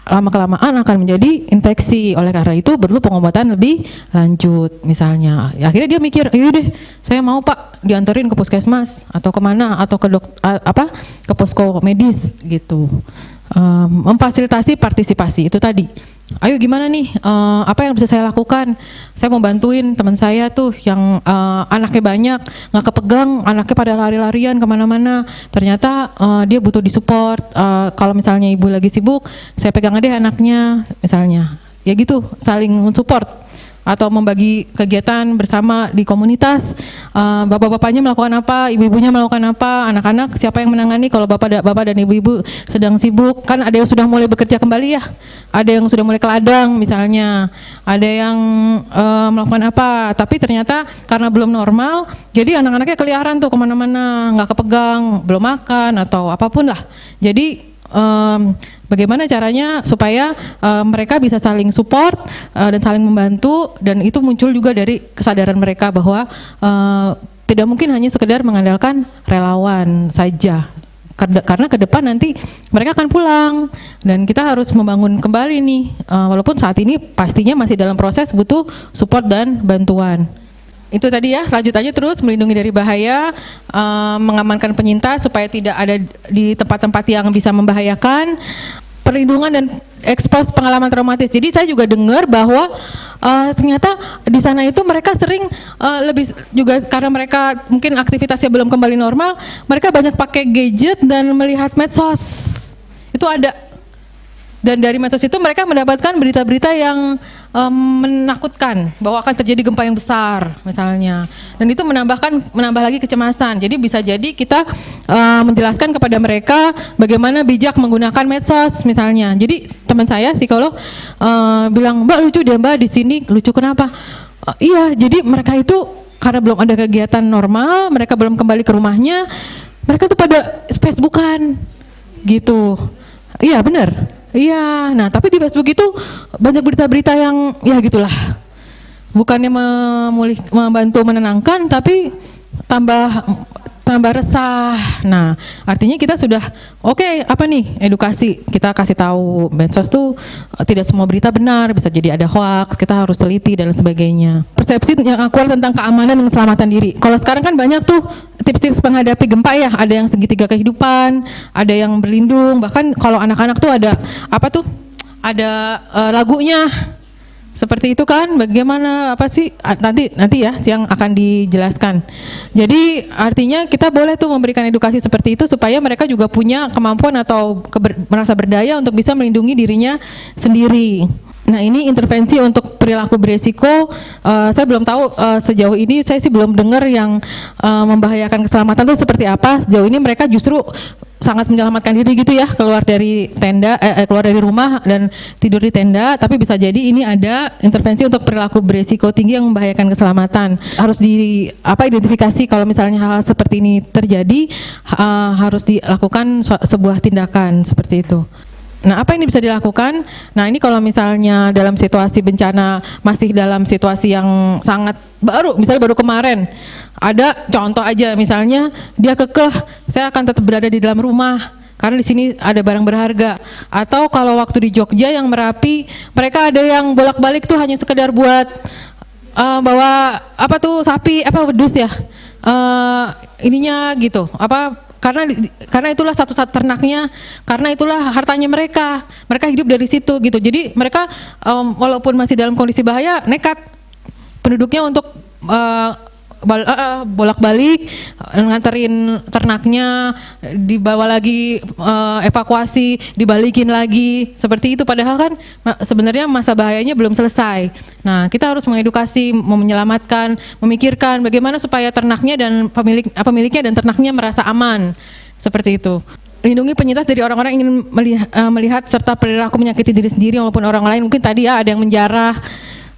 lama-kelamaan akan menjadi infeksi. Oleh karena itu perlu pengobatan lebih lanjut misalnya. Ya, akhirnya dia mikir, deh, saya mau Pak dianterin ke puskesmas atau kemana atau ke ke posko medis gitu. Memfasilitasi partisipasi itu tadi. Ayo gimana nih, apa yang bisa saya lakukan? Saya mau bantuin teman saya tuh yang anaknya banyak, nggak kepegang, anaknya pada lari-larian kemana-mana. Ternyata dia butuh disupport. Kalau misalnya ibu lagi sibuk, saya pegang deh anaknya, misalnya. Ya gitu, saling mensupport atau membagi kegiatan bersama di komunitas. Bapak-bapaknya melakukan apa, ibu-ibunya melakukan apa, anak-anak siapa yang menangani kalau bapak dan ibu-ibu sedang sibuk. Kan ada yang sudah mulai bekerja kembali ya, ada yang sudah mulai ke ladang misalnya, ada yang melakukan apa, tapi ternyata karena belum normal, jadi anak-anaknya keliaran tuh kemana-mana, nggak kepegang, belum makan atau apapun lah. Jadi bagaimana caranya supaya mereka bisa saling support dan saling membantu, dan itu muncul juga dari kesadaran mereka bahwa tidak mungkin hanya sekedar mengandalkan relawan saja, karena ke depan nanti mereka akan pulang dan kita harus membangun kembali nih, walaupun saat ini pastinya masih dalam proses butuh support dan bantuan. Itu tadi ya, lanjut aja terus, melindungi dari bahaya, mengamankan penyintas supaya tidak ada di tempat-tempat yang bisa membahayakan, perlindungan dan ekspos pengalaman traumatis. Jadi saya juga dengar bahwa ternyata di sana itu mereka sering lebih juga karena mereka mungkin aktivitasnya belum kembali normal, mereka banyak pakai gadget dan melihat medsos. Itu ada. Dan dari medsos itu mereka mendapatkan berita-berita yang menakutkan bahwa akan terjadi gempa yang besar misalnya, dan itu menambah lagi kecemasan. Jadi bisa jadi kita menjelaskan kepada mereka bagaimana bijak menggunakan medsos misalnya. Jadi teman saya psikolog bilang, Mbak lucu deh Mbak di sini. Lucu kenapa? Iya, jadi mereka itu karena belum ada kegiatan normal, mereka belum kembali ke rumahnya, mereka tuh pada Facebookan gitu. Iya benar. Iya, nah tapi di Facebook itu banyak berita-berita yang ya gitulah, bukannya membantu menenangkan, tapi tambah resah. Nah, artinya kita sudah oke, apa nih, edukasi, kita kasih tahu medsos tuh tidak semua berita benar, bisa jadi ada hoax, kita harus teliti dan sebagainya. Persepsi yang akurat tentang keamanan dan keselamatan diri. Kalau sekarang kan banyak tuh tips-tips menghadapi gempa ya, ada yang segitiga kehidupan, ada yang berlindung, bahkan kalau anak-anak tuh ada apa tuh, ada lagunya seperti itu kan, bagaimana apa sih, nanti ya siang akan dijelaskan. Jadi artinya kita boleh tuh memberikan edukasi seperti itu supaya mereka juga punya kemampuan atau merasa berdaya untuk bisa melindungi dirinya sendiri. Nah ini intervensi untuk perilaku beresiko, saya belum tahu sejauh ini, saya sih belum dengar yang membahayakan keselamatan itu seperti apa. Sejauh ini mereka justru sangat menyelamatkan diri gitu ya, keluar dari tenda, keluar dari rumah dan tidur di tenda. Tapi bisa jadi ini ada intervensi untuk perilaku beresiko tinggi yang membahayakan keselamatan. Harus identifikasi kalau misalnya hal seperti ini terjadi, harus dilakukan sebuah tindakan seperti itu. Nah, apa ini bisa dilakukan? Nah, ini kalau misalnya dalam situasi bencana, masih dalam situasi yang sangat baru, misalnya baru kemarin, ada contoh aja, misalnya dia kekeh, saya akan tetap berada di dalam rumah karena di sini ada barang berharga. Atau kalau waktu di Jogja yang Merapi, mereka ada yang bolak-balik tuh hanya sekedar buat bawa apa tuh sapi, wedus ya, ininya gitu, karena itulah satu ternaknya, karena itulah hartanya mereka hidup dari situ gitu. Jadi mereka walaupun masih dalam kondisi bahaya, nekat penduduknya untuk bolak-balik nganterin ternaknya, dibawa lagi, evakuasi, dibalikin lagi, seperti itu. Padahal kan sebenarnya masa bahayanya belum selesai. Nah, kita harus mengedukasi, menyelamatkan, memikirkan bagaimana supaya ternaknya dan pemiliknya dan ternaknya merasa aman, seperti itu. lindungi penyintas dari orang-orang yang ingin melihat serta perilaku menyakiti diri sendiri maupun orang lain. Mungkin tadi ya ada yang menjarah,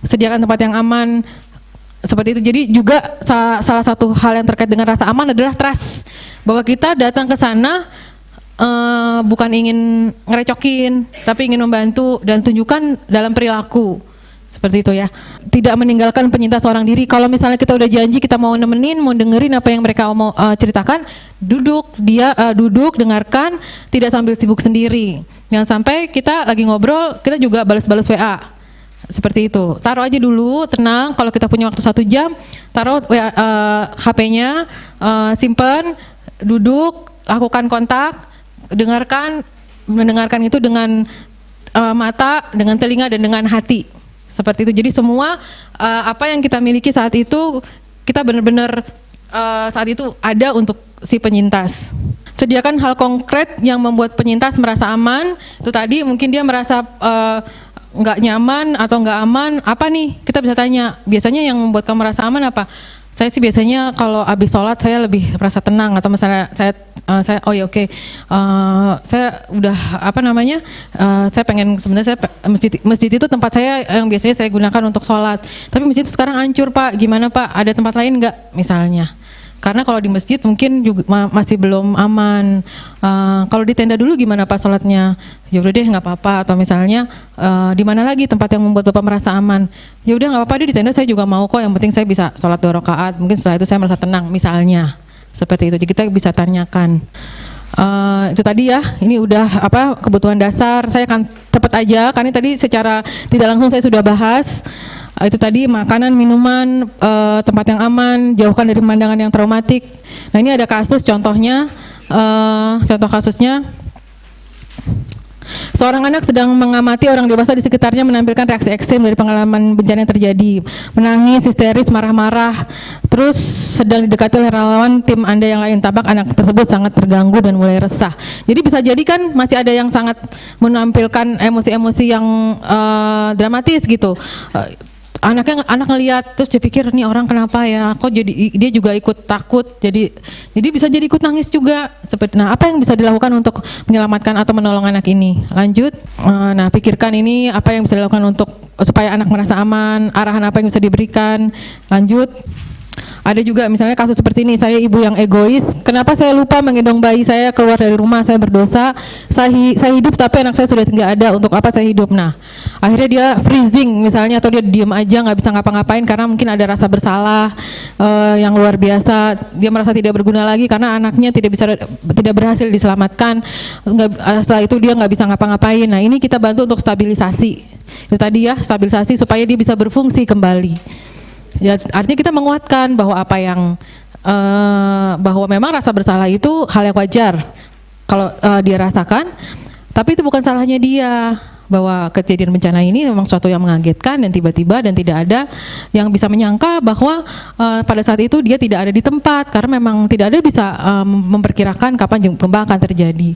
sediakan tempat yang aman, seperti itu. Jadi juga salah satu hal yang terkait dengan rasa aman adalah trust, bahwa kita datang ke sana bukan ingin ngerecokin, tapi ingin membantu dan tunjukkan dalam perilaku. Seperti itu ya. Tidak meninggalkan penyintas seorang diri. Kalau misalnya kita udah janji kita mau nemenin, mau dengerin apa yang mereka mau ceritakan, duduk, dengarkan, tidak sambil sibuk sendiri. Jangan sampai kita lagi ngobrol, kita juga balas-balas WA. Seperti itu. Taruh aja dulu, tenang. Kalau kita punya waktu 1 jam, taruh HP-nya, simpan, duduk, lakukan kontak, mendengarkan itu dengan mata, dengan telinga, dan dengan hati. Seperti itu. Jadi semua apa yang kita miliki saat itu, kita benar-benar saat itu ada untuk si penyintas. Sediakan hal konkret yang membuat penyintas merasa aman. Itu tadi mungkin dia merasa nggak nyaman atau nggak aman, apa nih? Kita bisa tanya, biasanya yang membuat kamu merasa aman apa? Saya sih biasanya kalau habis sholat saya lebih merasa tenang, atau misalnya saya saya udah saya pengen, sebenarnya masjid itu tempat saya yang biasanya saya gunakan untuk sholat, tapi masjid sekarang hancur Pak, gimana Pak, ada tempat lain nggak misalnya? Karena kalau di masjid mungkin juga masih belum aman. Kalau di tenda dulu gimana Pak sholatnya? Ya udah deh nggak apa-apa. Atau misalnya di mana lagi tempat yang membuat Bapak merasa aman? Ya udah nggak apa-apa deh, di tenda saya juga mau kok. Yang penting saya bisa sholat 2 rakaat. Mungkin setelah itu saya merasa tenang misalnya. Seperti itu. Jadi kita bisa tanyakan. Itu tadi ya. Ini udah kebutuhan dasar. Saya akan cepat aja karena tadi secara tidak langsung saya sudah bahas. Itu tadi makanan, minuman, tempat yang aman, jauhkan dari pemandangan yang traumatik. Nah ini ada kasus contohnya, contoh kasusnya, seorang anak sedang mengamati orang dewasa di sekitarnya menampilkan reaksi ekstrim dari pengalaman bencana yang terjadi, menangis, histeris, marah-marah, terus sedang didekati oleh relawan tim Anda yang lain. Tampak anak tersebut sangat terganggu dan mulai resah. Jadi bisa jadi kan masih ada yang sangat menampilkan emosi-emosi yang dramatis gitu. Anak ngelihat terus dia pikir nih orang kenapa ya, kok jadi dia juga ikut takut, jadi bisa jadi ikut nangis juga. Seperti apa yang bisa dilakukan untuk menyelamatkan atau menolong anak ini? Lanjut. Nah, pikirkan ini apa yang bisa dilakukan untuk supaya anak merasa aman, arahan apa yang bisa diberikan. Lanjut. Ada juga misalnya kasus seperti ini, saya ibu yang egois, kenapa saya lupa menggendong bayi saya keluar dari rumah, saya berdosa, saya hidup tapi anak saya sudah tidak ada, untuk apa saya hidup? Nah, akhirnya dia freezing misalnya, atau dia diam aja nggak bisa ngapa-ngapain karena mungkin ada rasa bersalah yang luar biasa, dia merasa tidak berguna lagi karena anaknya tidak berhasil diselamatkan, setelah itu dia nggak bisa ngapa-ngapain. Nah ini kita bantu untuk stabilisasi, itu tadi ya, stabilisasi supaya dia bisa berfungsi kembali. Ya, artinya kita menguatkan bahwa bahwa memang rasa bersalah itu hal yang wajar kalau dia rasakan, tapi itu bukan salahnya dia, bahwa kejadian bencana ini memang suatu yang mengagetkan dan tiba-tiba, dan tidak ada yang bisa menyangka bahwa pada saat itu dia tidak ada di tempat, karena memang tidak ada bisa memperkirakan kapan gempa akan terjadi.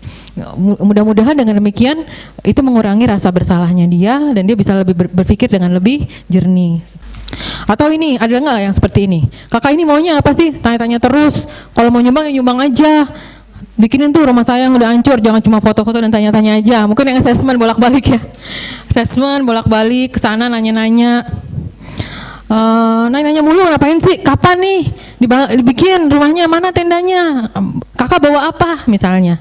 Mudah-mudahan dengan demikian itu mengurangi rasa bersalahnya dia dan dia bisa lebih berpikir dengan lebih jernih. Atau ini, ada nggak yang seperti ini? Kakak ini maunya apa sih? Tanya-tanya terus. Kalau mau nyumbang ya nyumbang aja. Bikinin tuh rumah saya yang udah hancur, jangan cuma foto-foto dan tanya-tanya aja. Mungkin yang assessment bolak-balik ya. Assessment bolak-balik, kesana nanya-nanya. Nanya-nanya mulu, ngapain sih? Kapan nih dibikin rumahnya? Mana tendanya? Kakak bawa apa misalnya?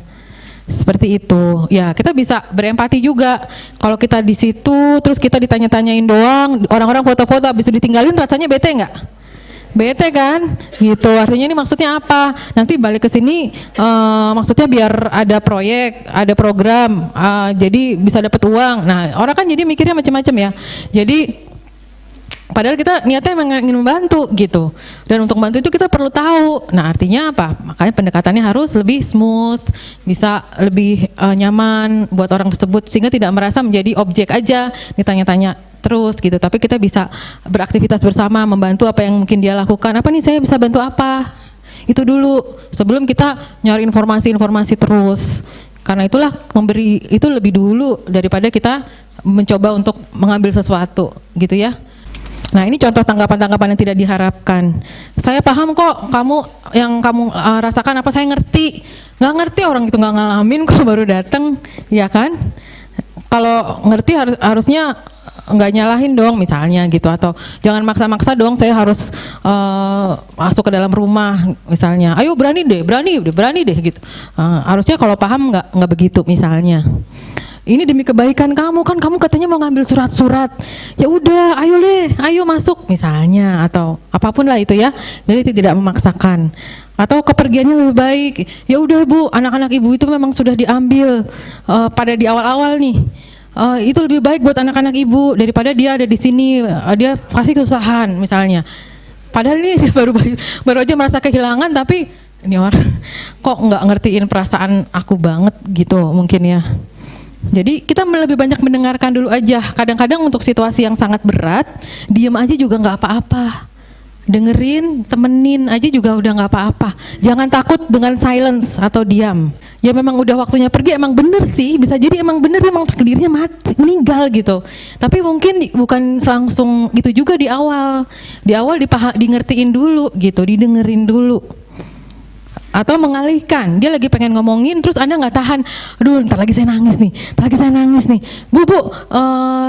Seperti itu. Ya, kita bisa berempati juga. Kalau kita di situ terus kita ditanya-tanyain doang, orang-orang foto-foto habis itu ditinggalin, rasanya bete nggak? Bete kan? Gitu. Artinya ini maksudnya apa? Nanti balik ke sini maksudnya biar ada proyek, ada program, jadi bisa dapat uang. Nah, orang kan jadi mikirnya macam-macam ya. Jadi padahal kita niatnya memang ingin membantu gitu. Dan untuk membantu itu kita perlu tahu. Nah, artinya apa? Makanya pendekatannya harus lebih smooth, bisa lebih nyaman buat orang tersebut, sehingga tidak merasa menjadi objek aja, ditanya-tanya terus gitu. Tapi kita bisa beraktivitas bersama, membantu apa yang mungkin dia lakukan. Apa nih saya bisa bantu apa? Itu dulu sebelum kita nyari informasi-informasi terus. Karena itulah memberi itu lebih dulu daripada kita mencoba untuk mengambil sesuatu gitu ya. Nah, ini contoh tanggapan-tanggapan yang tidak diharapkan. Saya paham kok yang kamu rasakan apa, saya ngerti. Nggak ngerti orang itu nggak ngalamin kok, baru datang, ya kan? Kalau ngerti harusnya nggak nyalahin dong misalnya gitu, atau jangan maksa-maksa dong saya harus masuk ke dalam rumah misalnya. Ayo berani deh gitu. Harusnya kalau paham nggak begitu misalnya. Ini demi kebaikan kamu, kan kamu katanya mau ngambil surat-surat. Ya udah, ayo masuk misalnya, atau apapun lah itu ya. Jadi tidak memaksakan. Atau kepergiannya lebih baik. Ya udah Bu, anak-anak Ibu itu memang sudah diambil pada di awal-awal nih. Itu lebih baik buat anak-anak Ibu daripada dia ada di sini, dia pasti kesusahan misalnya. Padahal ini dia baru aja merasa kehilangan, tapi ini orang kok nggak ngertiin perasaan aku banget gitu mungkin ya. Jadi kita lebih banyak mendengarkan dulu aja. Kadang-kadang untuk situasi yang sangat berat, diam aja juga nggak apa-apa. Dengerin, temenin aja juga udah nggak apa-apa. Jangan takut dengan silence atau diam. Ya memang udah waktunya pergi, emang bener sih, bisa jadi emang bener, emang takdirnya mati, meninggal gitu. Tapi mungkin bukan langsung gitu juga di awal. Di awal ngertiin dulu gitu, didengerin dulu. Atau mengalihkan, dia lagi pengen ngomongin terus Anda nggak tahan, aduh ntar lagi saya nangis nih, bu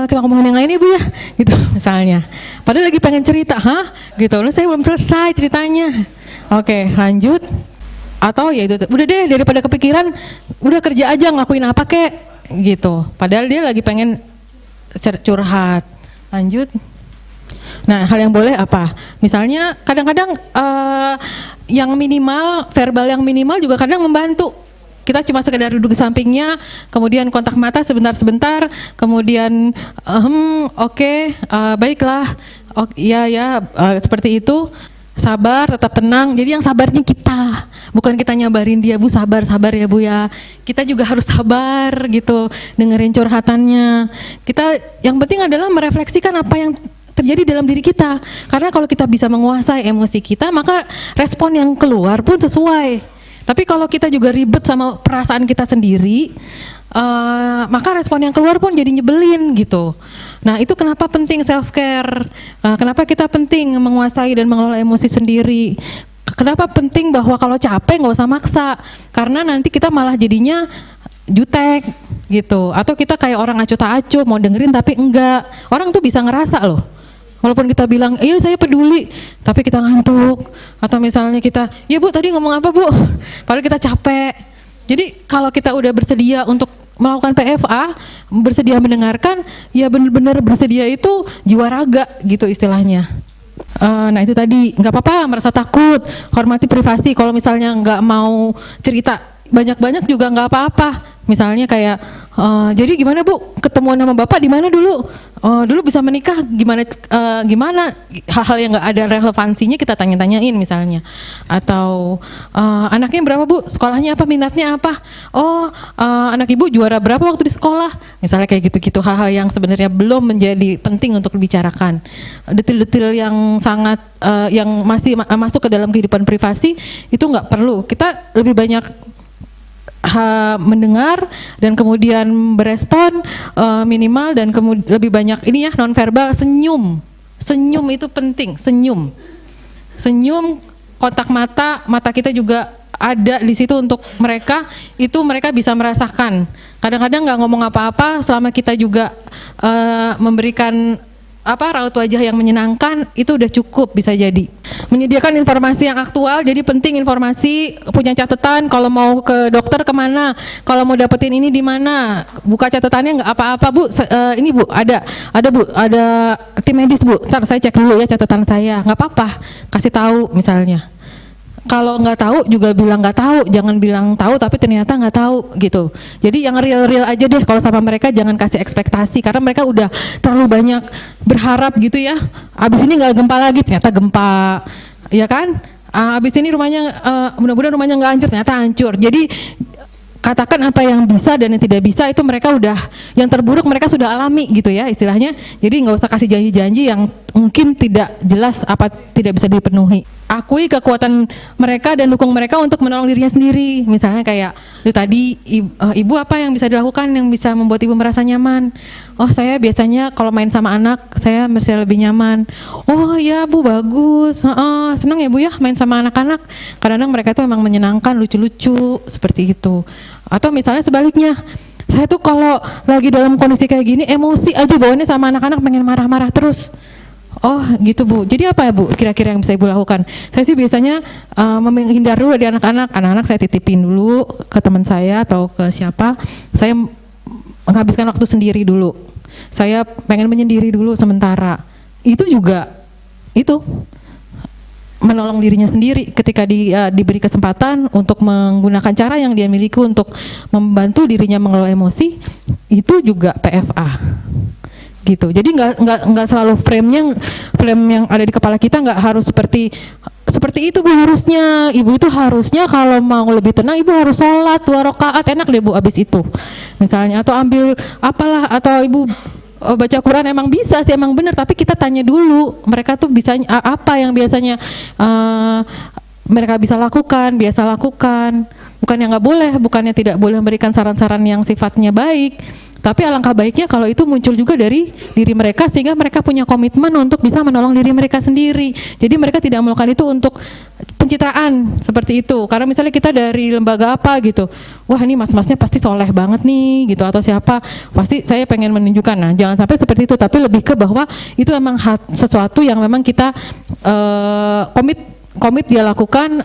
kita ngomongin yang lain ya Bu ya, gitu misalnya. Padahal lagi pengen cerita, gitu, lalu saya belum selesai ceritanya. Oke, lanjut. Atau ya itu, udah deh daripada kepikiran, udah kerja aja ngelakuin apa kek, gitu. Padahal dia lagi pengen curhat. Lanjut. Nah, hal yang boleh apa? Misalnya kadang-kadang yang minimal, verbal yang minimal juga kadang membantu. Kita cuma sekedar duduk di sampingnya, kemudian kontak mata sebentar-sebentar, kemudian baiklah, seperti itu. Sabar, tetap tenang. Jadi yang sabarnya kita, bukan kita nyabarin dia, Bu sabar ya Bu ya. Kita juga harus sabar gitu, dengerin curhatannya. Kita yang penting adalah merefleksikan apa yang terjadi dalam diri kita. Karena kalau kita bisa menguasai emosi kita, maka respon yang keluar pun sesuai. Tapi kalau kita juga ribet sama perasaan kita sendiri, maka respon yang keluar pun jadi nyebelin gitu. Nah, itu kenapa penting self care, kenapa kita penting menguasai dan mengelola emosi sendiri. Kenapa penting bahwa kalau capek nggak usah maksa, karena nanti kita malah jadinya jutek gitu. Atau kita kayak orang acuh tak acuh, mau dengerin tapi enggak. Orang tuh bisa ngerasa loh. Walaupun kita bilang, iya saya peduli, tapi kita ngantuk. Atau misalnya kita, ya Bu tadi ngomong apa Bu? Padahal kita capek. Jadi kalau kita udah bersedia untuk melakukan PFA, bersedia mendengarkan, ya benar-benar bersedia itu jiwa raga gitu istilahnya. Nah itu tadi, nggak apa-apa merasa takut, hormati privasi. Kalau misalnya nggak mau cerita banyak-banyak juga nggak apa-apa. Misalnya kayak, jadi gimana Bu, ketemuan sama Bapak di mana dulu? Dulu bisa menikah gimana? Hal-hal yang nggak ada relevansinya kita tanya-tanyain misalnya. Atau anaknya berapa Bu? Sekolahnya apa? Minatnya apa? Anak Ibu juara berapa waktu di sekolah? Misalnya kayak gitu-gitu, hal-hal yang sebenarnya belum menjadi penting untuk dibicarakan. Detil-detil yang sangat yang masih masuk ke dalam kehidupan privasi itu nggak perlu. Kita lebih banyak mendengar dan kemudian berespon minimal, dan kemudian lebih banyak ini ya nonverbal. Senyum itu penting. Senyum, kontak mata kita juga ada di situ untuk mereka, itu mereka bisa merasakan. Kadang-kadang nggak ngomong apa-apa, selama kita juga memberikan raut wajah yang menyenangkan, itu udah cukup bisa jadi. Menyediakan informasi yang aktual, jadi penting informasi, punya catatan, kalau mau ke dokter kemana, kalau mau dapetin ini di mana, buka catatannya nggak apa-apa Bu, ini Bu ada Bu, ada tim medis Bu, ntar saya cek dulu ya catatan saya, nggak apa-apa, kasih tahu misalnya. Kalau nggak tahu juga bilang nggak tahu, jangan bilang tahu tapi ternyata nggak tahu gitu. Jadi yang real aja deh kalau sama mereka, jangan kasih ekspektasi karena mereka udah terlalu banyak berharap gitu ya. Abis ini nggak gempa lagi, ternyata gempa, ya kan? Abis ini rumahnya mudah-mudahan rumahnya nggak hancur, ternyata hancur. Jadi katakan apa yang bisa dan yang tidak bisa, itu mereka udah, yang terburuk mereka sudah alami gitu ya istilahnya. Jadi nggak usah kasih janji-janji yang mungkin tidak jelas apa tidak bisa dipenuhi. Akui kekuatan mereka dan dukung mereka untuk menolong dirinya sendiri. Misalnya kayak Itu tadi ibu apa yang bisa dilakukan yang bisa membuat ibu merasa nyaman? Oh saya biasanya kalau main sama anak saya merasa lebih nyaman. Oh ya Bu bagus, senang ya Bu ya main sama anak-anak. Kadang-kadang mereka tuh memang menyenangkan, lucu-lucu seperti itu. Atau misalnya sebaliknya, saya tuh kalau lagi dalam kondisi kayak gini emosi aja bawaannya sama anak-anak pengen marah-marah terus. Oh gitu Bu, jadi apa ya Bu kira-kira yang bisa Ibu lakukan? Saya sih biasanya menghindar dulu dari anak-anak saya titipin dulu ke teman saya atau ke siapa, saya menghabiskan waktu sendiri dulu, saya pengen menyendiri dulu sementara. Itu juga, itu menolong dirinya sendiri ketika diberi kesempatan untuk menggunakan cara yang dia miliki untuk membantu dirinya mengelola emosi, itu juga PFA. Gitu. Jadi nggak selalu frame yang ada di kepala kita nggak harus seperti itu Bu harusnya. Ibu itu harusnya kalau mau lebih tenang ibu harus sholat 2 rakaat, enak deh Bu abis itu. Misalnya atau ambil apalah atau ibu baca Quran emang bisa sih emang benar, tapi kita tanya dulu mereka tuh bisa apa yang biasanya mereka biasa lakukan. Bukannya nggak boleh, bukannya tidak boleh memberikan saran-saran yang sifatnya baik. Tapi alangkah baiknya kalau itu muncul juga dari diri mereka sehingga mereka punya komitmen untuk bisa menolong diri mereka sendiri. Jadi mereka tidak melakukan itu untuk pencitraan seperti itu. Karena misalnya kita dari lembaga apa gitu, wah ini mas-masnya pasti soleh banget nih gitu atau siapa, pasti saya pengen menunjukkan. Nah jangan sampai seperti itu, tapi lebih ke bahwa itu memang sesuatu yang memang kita komit dia lakukan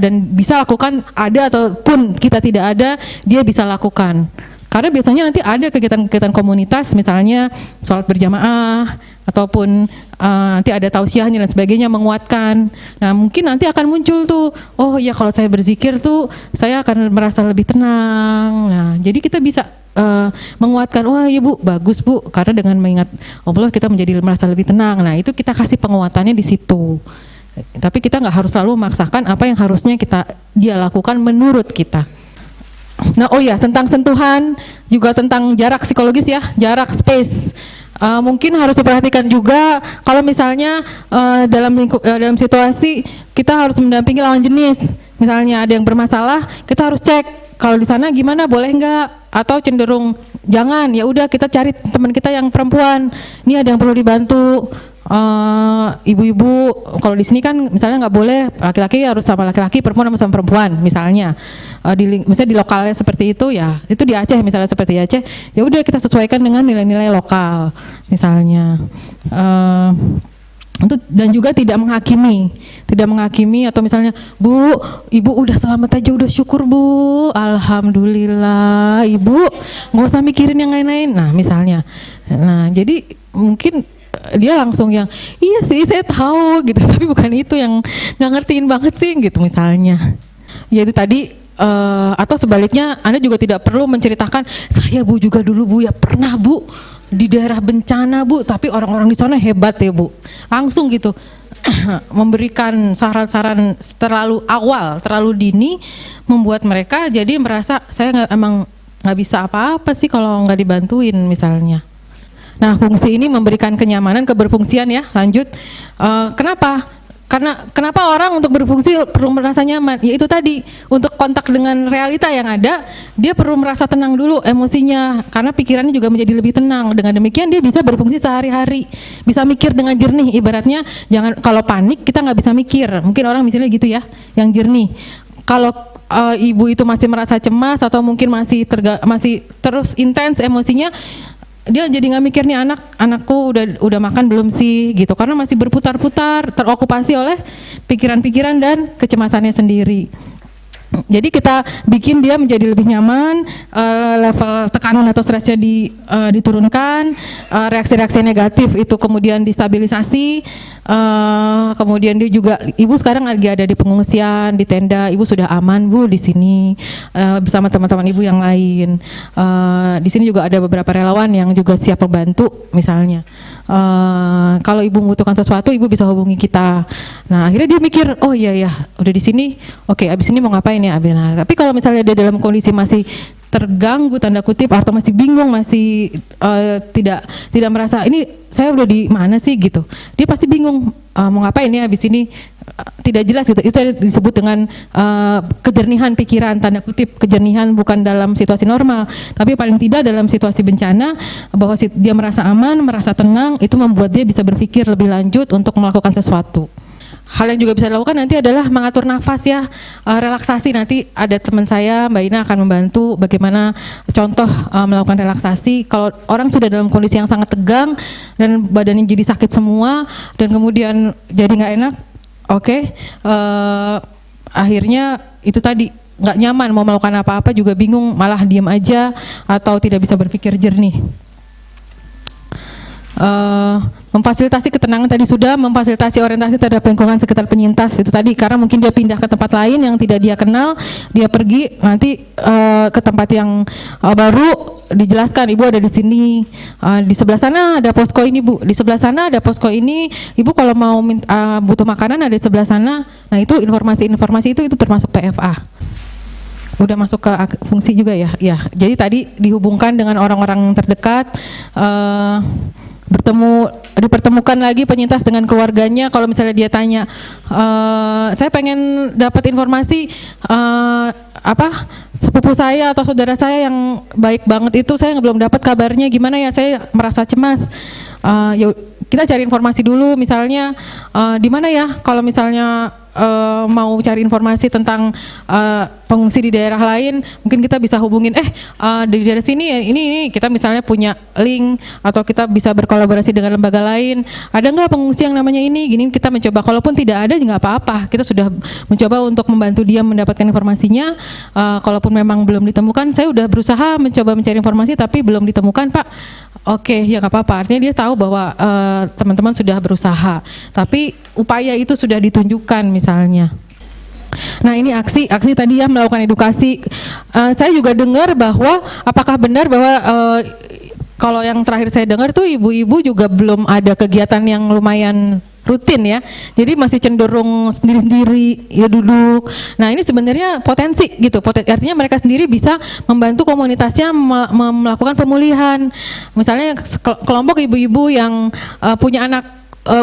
dan bisa lakukan ada ataupun kita tidak ada dia bisa lakukan. Karena biasanya nanti ada kegiatan-kegiatan komunitas, misalnya sholat berjamaah, ataupun nanti ada tausiahnya dan sebagainya menguatkan. Nah mungkin nanti akan muncul tuh, oh ya kalau saya berzikir tuh saya akan merasa lebih tenang. Nah jadi kita bisa menguatkan, wah iya Bu, bagus Bu, karena dengan mengingat Allah kita menjadi merasa lebih tenang. Nah itu kita kasih penguatannya di situ. Tapi kita nggak harus selalu memaksakan apa yang harusnya dia lakukan menurut kita. Nah, oh ya, tentang sentuhan, juga tentang jarak psikologis ya, jarak space. Mungkin harus diperhatikan juga kalau misalnya dalam situasi kita harus mendampingi lawan jenis. Misalnya ada yang bermasalah, kita harus cek kalau di sana gimana, boleh nggak? Atau cenderung jangan, ya udah kita cari teman kita yang perempuan. Ini ada yang perlu dibantu. Ibu-ibu kalau di sini kan misalnya nggak boleh laki-laki harus sama laki-laki, perempuan sama perempuan misalnya. Misalnya di lokalnya seperti itu ya, itu di Aceh misalnya seperti Aceh, ya udah kita sesuaikan dengan nilai-nilai lokal misalnya. Dan juga tidak menghakimi atau misalnya Bu, ibu udah selamat aja udah syukur Bu, alhamdulillah ibu, nggak usah mikirin yang lain-lain. Nah misalnya, nah jadi mungkin dia langsung yang iya sih saya tahu gitu, tapi bukan itu yang nggak ngertiin banget sih gitu misalnya. Ya itu tadi. Atau sebaliknya Anda juga tidak perlu menceritakan saya Bu juga dulu Bu ya pernah Bu di daerah bencana Bu, tapi orang-orang di sana hebat ya Bu, langsung gitu memberikan saran-saran terlalu awal, terlalu dini, membuat mereka jadi merasa saya emang nggak bisa apa-apa sih kalau nggak dibantuin misalnya. Nah fungsi ini memberikan kenyamanan, keberfungsian ya. Lanjut, Kenapa orang untuk berfungsi perlu merasa nyaman? Ya itu tadi, untuk kontak dengan realita yang ada, dia perlu merasa tenang dulu emosinya, karena pikirannya juga menjadi lebih tenang. Dengan demikian dia bisa berfungsi sehari-hari, bisa mikir dengan jernih. Ibaratnya jangan, kalau panik kita nggak bisa mikir. Mungkin orang misalnya gitu ya, yang jernih. Kalau ibu itu masih merasa cemas atau mungkin masih terus intens emosinya, dia jadi nggak mikir nih anakku udah makan belum sih gitu, karena masih berputar-putar terokupasi oleh pikiran-pikiran dan kecemasannya sendiri. Jadi kita bikin dia menjadi lebih nyaman, level tekanan atau stresnya diturunkan, reaksi-reaksi negatif itu kemudian distabilisasi, kemudian dia juga, ibu sekarang lagi ada di pengungsian, di tenda, ibu sudah aman Bu di sini bersama teman-teman ibu yang lain. Di sini juga ada beberapa relawan yang juga siap membantu misalnya. Kalau ibu membutuhkan sesuatu, ibu bisa hubungi kita. Nah akhirnya dia mikir, oh iya ya udah di sini, oke abis ini mau ngapain ya. Nah, tapi kalau misalnya dia dalam kondisi masih terganggu tanda kutip atau masih bingung, masih tidak merasa ini saya udah di mana sih gitu, dia pasti bingung mau ngapain ya habis ini, tidak jelas gitu. Itu disebut dengan kejernihan pikiran, tanda kutip kejernihan, bukan dalam situasi normal tapi paling tidak dalam situasi bencana, bahwa dia merasa aman, merasa tenang, itu membuat dia bisa berpikir lebih lanjut untuk melakukan sesuatu. Hal yang juga bisa dilakukan nanti adalah mengatur nafas ya, relaksasi. Nanti ada teman saya, Mbak Ina, akan membantu bagaimana contoh melakukan relaksasi. Kalau orang sudah dalam kondisi yang sangat tegang dan badannya jadi sakit semua dan kemudian jadi nggak enak, akhirnya itu tadi nggak nyaman, mau melakukan apa-apa juga bingung, malah diam aja atau tidak bisa berpikir jernih. Memfasilitasi ketenangan tadi sudah, memfasilitasi orientasi terhadap lingkungan sekitar penyintas itu tadi, karena mungkin dia pindah ke tempat lain yang tidak dia kenal, dia pergi nanti ke tempat yang baru, dijelaskan ibu ada di sini, di sebelah sana ada posko ini bu, di sebelah sana ada posko ini, ibu kalau mau butuh makanan ada di sebelah sana. Nah itu informasi-informasi itu termasuk PFA. Udah masuk ke fungsi juga ya. Ya, jadi tadi dihubungkan dengan orang-orang terdekat, dipertemukan lagi penyintas dengan keluarganya. Kalau misalnya dia tanya, saya pengen dapat informasi sepupu saya atau saudara saya yang baik banget itu saya belum dapat kabarnya, gimana ya, saya merasa cemas. Ya kita cari informasi dulu, misalnya di mana ya kalau misalnya mau cari informasi tentang pengungsi di daerah lain, mungkin kita bisa hubungin di daerah sini ya, ini kita misalnya punya link atau kita bisa berkolaborasi dengan lembaga lain, ada nggak pengungsi yang namanya ini, gini kita mencoba. Kalaupun tidak ada nggak apa-apa, kita sudah mencoba untuk membantu dia mendapatkan informasinya. Kalaupun memang belum ditemukan, saya udah berusaha mencoba mencari informasi tapi belum ditemukan Pak. Oke, ya nggak apa-apa. Artinya dia tahu bahwa teman-teman sudah berusaha, tapi upaya itu sudah ditunjukkan misalnya. Nah ini aksi tadi ya, melakukan edukasi. Saya juga dengar bahwa apakah benar bahwa kalau yang terakhir saya dengar tuh ibu-ibu juga belum ada kegiatan yang lumayan rutin ya, jadi masih cenderung sendiri-sendiri ya duduk. Nah ini sebenarnya potensi gitu, artinya mereka sendiri bisa membantu komunitasnya melakukan pemulihan. Misalnya kelompok ibu-ibu yang punya anak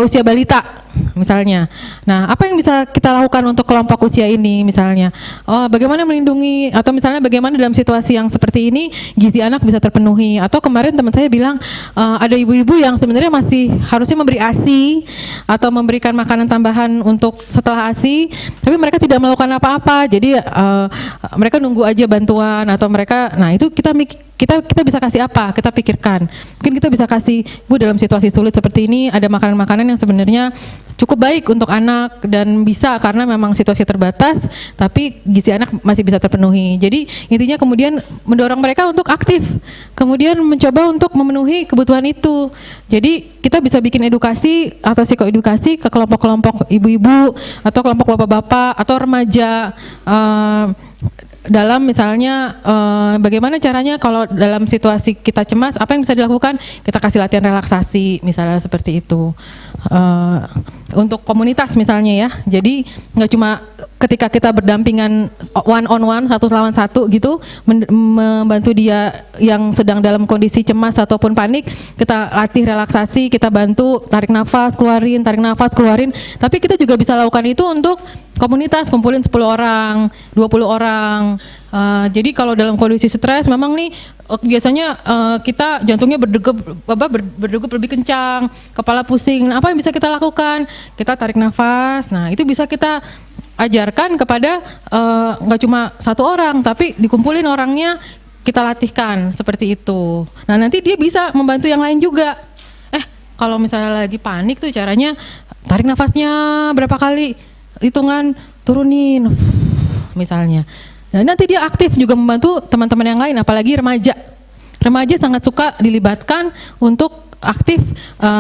usia balita misalnya. Nah, apa yang bisa kita lakukan untuk kelompok usia ini misalnya? Bagaimana melindungi, atau misalnya bagaimana dalam situasi yang seperti ini gizi anak bisa terpenuhi. Atau kemarin teman saya bilang ada ibu-ibu yang sebenarnya masih harusnya memberi ASI atau memberikan makanan tambahan untuk setelah ASI, tapi mereka tidak melakukan apa-apa. Jadi mereka nunggu aja bantuan atau mereka, nah itu kita bisa kasih apa? Kita pikirkan. Mungkin kita bisa kasih, Bu dalam situasi sulit seperti ini ada makanan-makanan yang sebenarnya cukup baik untuk anak dan bisa, karena memang situasi terbatas tapi gizi anak masih bisa terpenuhi. Jadi intinya kemudian mendorong mereka untuk aktif, kemudian mencoba untuk memenuhi kebutuhan itu. Jadi kita bisa bikin edukasi atau psikoedukasi ke kelompok-kelompok ibu-ibu atau kelompok bapak-bapak atau remaja, dalam misalnya bagaimana caranya kalau dalam situasi kita cemas, apa yang bisa dilakukan, kita kasih latihan relaksasi misalnya seperti itu. Untuk komunitas misalnya ya, jadi nggak cuma ketika kita berdampingan one on one, satu lawan satu gitu, membantu dia yang sedang dalam kondisi cemas ataupun panik, kita latih relaksasi, kita bantu tarik nafas keluarin, tapi kita juga bisa lakukan itu untuk komunitas, kumpulin 10 orang, 20 orang. Jadi kalau dalam kondisi stres memang nih biasanya kita jantungnya berdegup lebih kencang, kepala pusing. Nah, apa yang bisa kita lakukan? Kita tarik nafas. Nah, itu bisa kita ajarkan kepada nggak cuma satu orang, tapi dikumpulin orangnya, kita latihkan seperti itu. Nah, nanti dia bisa membantu yang lain juga. Kalau misalnya lagi panik tuh caranya tarik nafasnya berapa kali, hitungan turunin misalnya. Nah, nanti dia aktif juga membantu teman-teman yang lain, apalagi remaja. Remaja sangat suka dilibatkan untuk aktif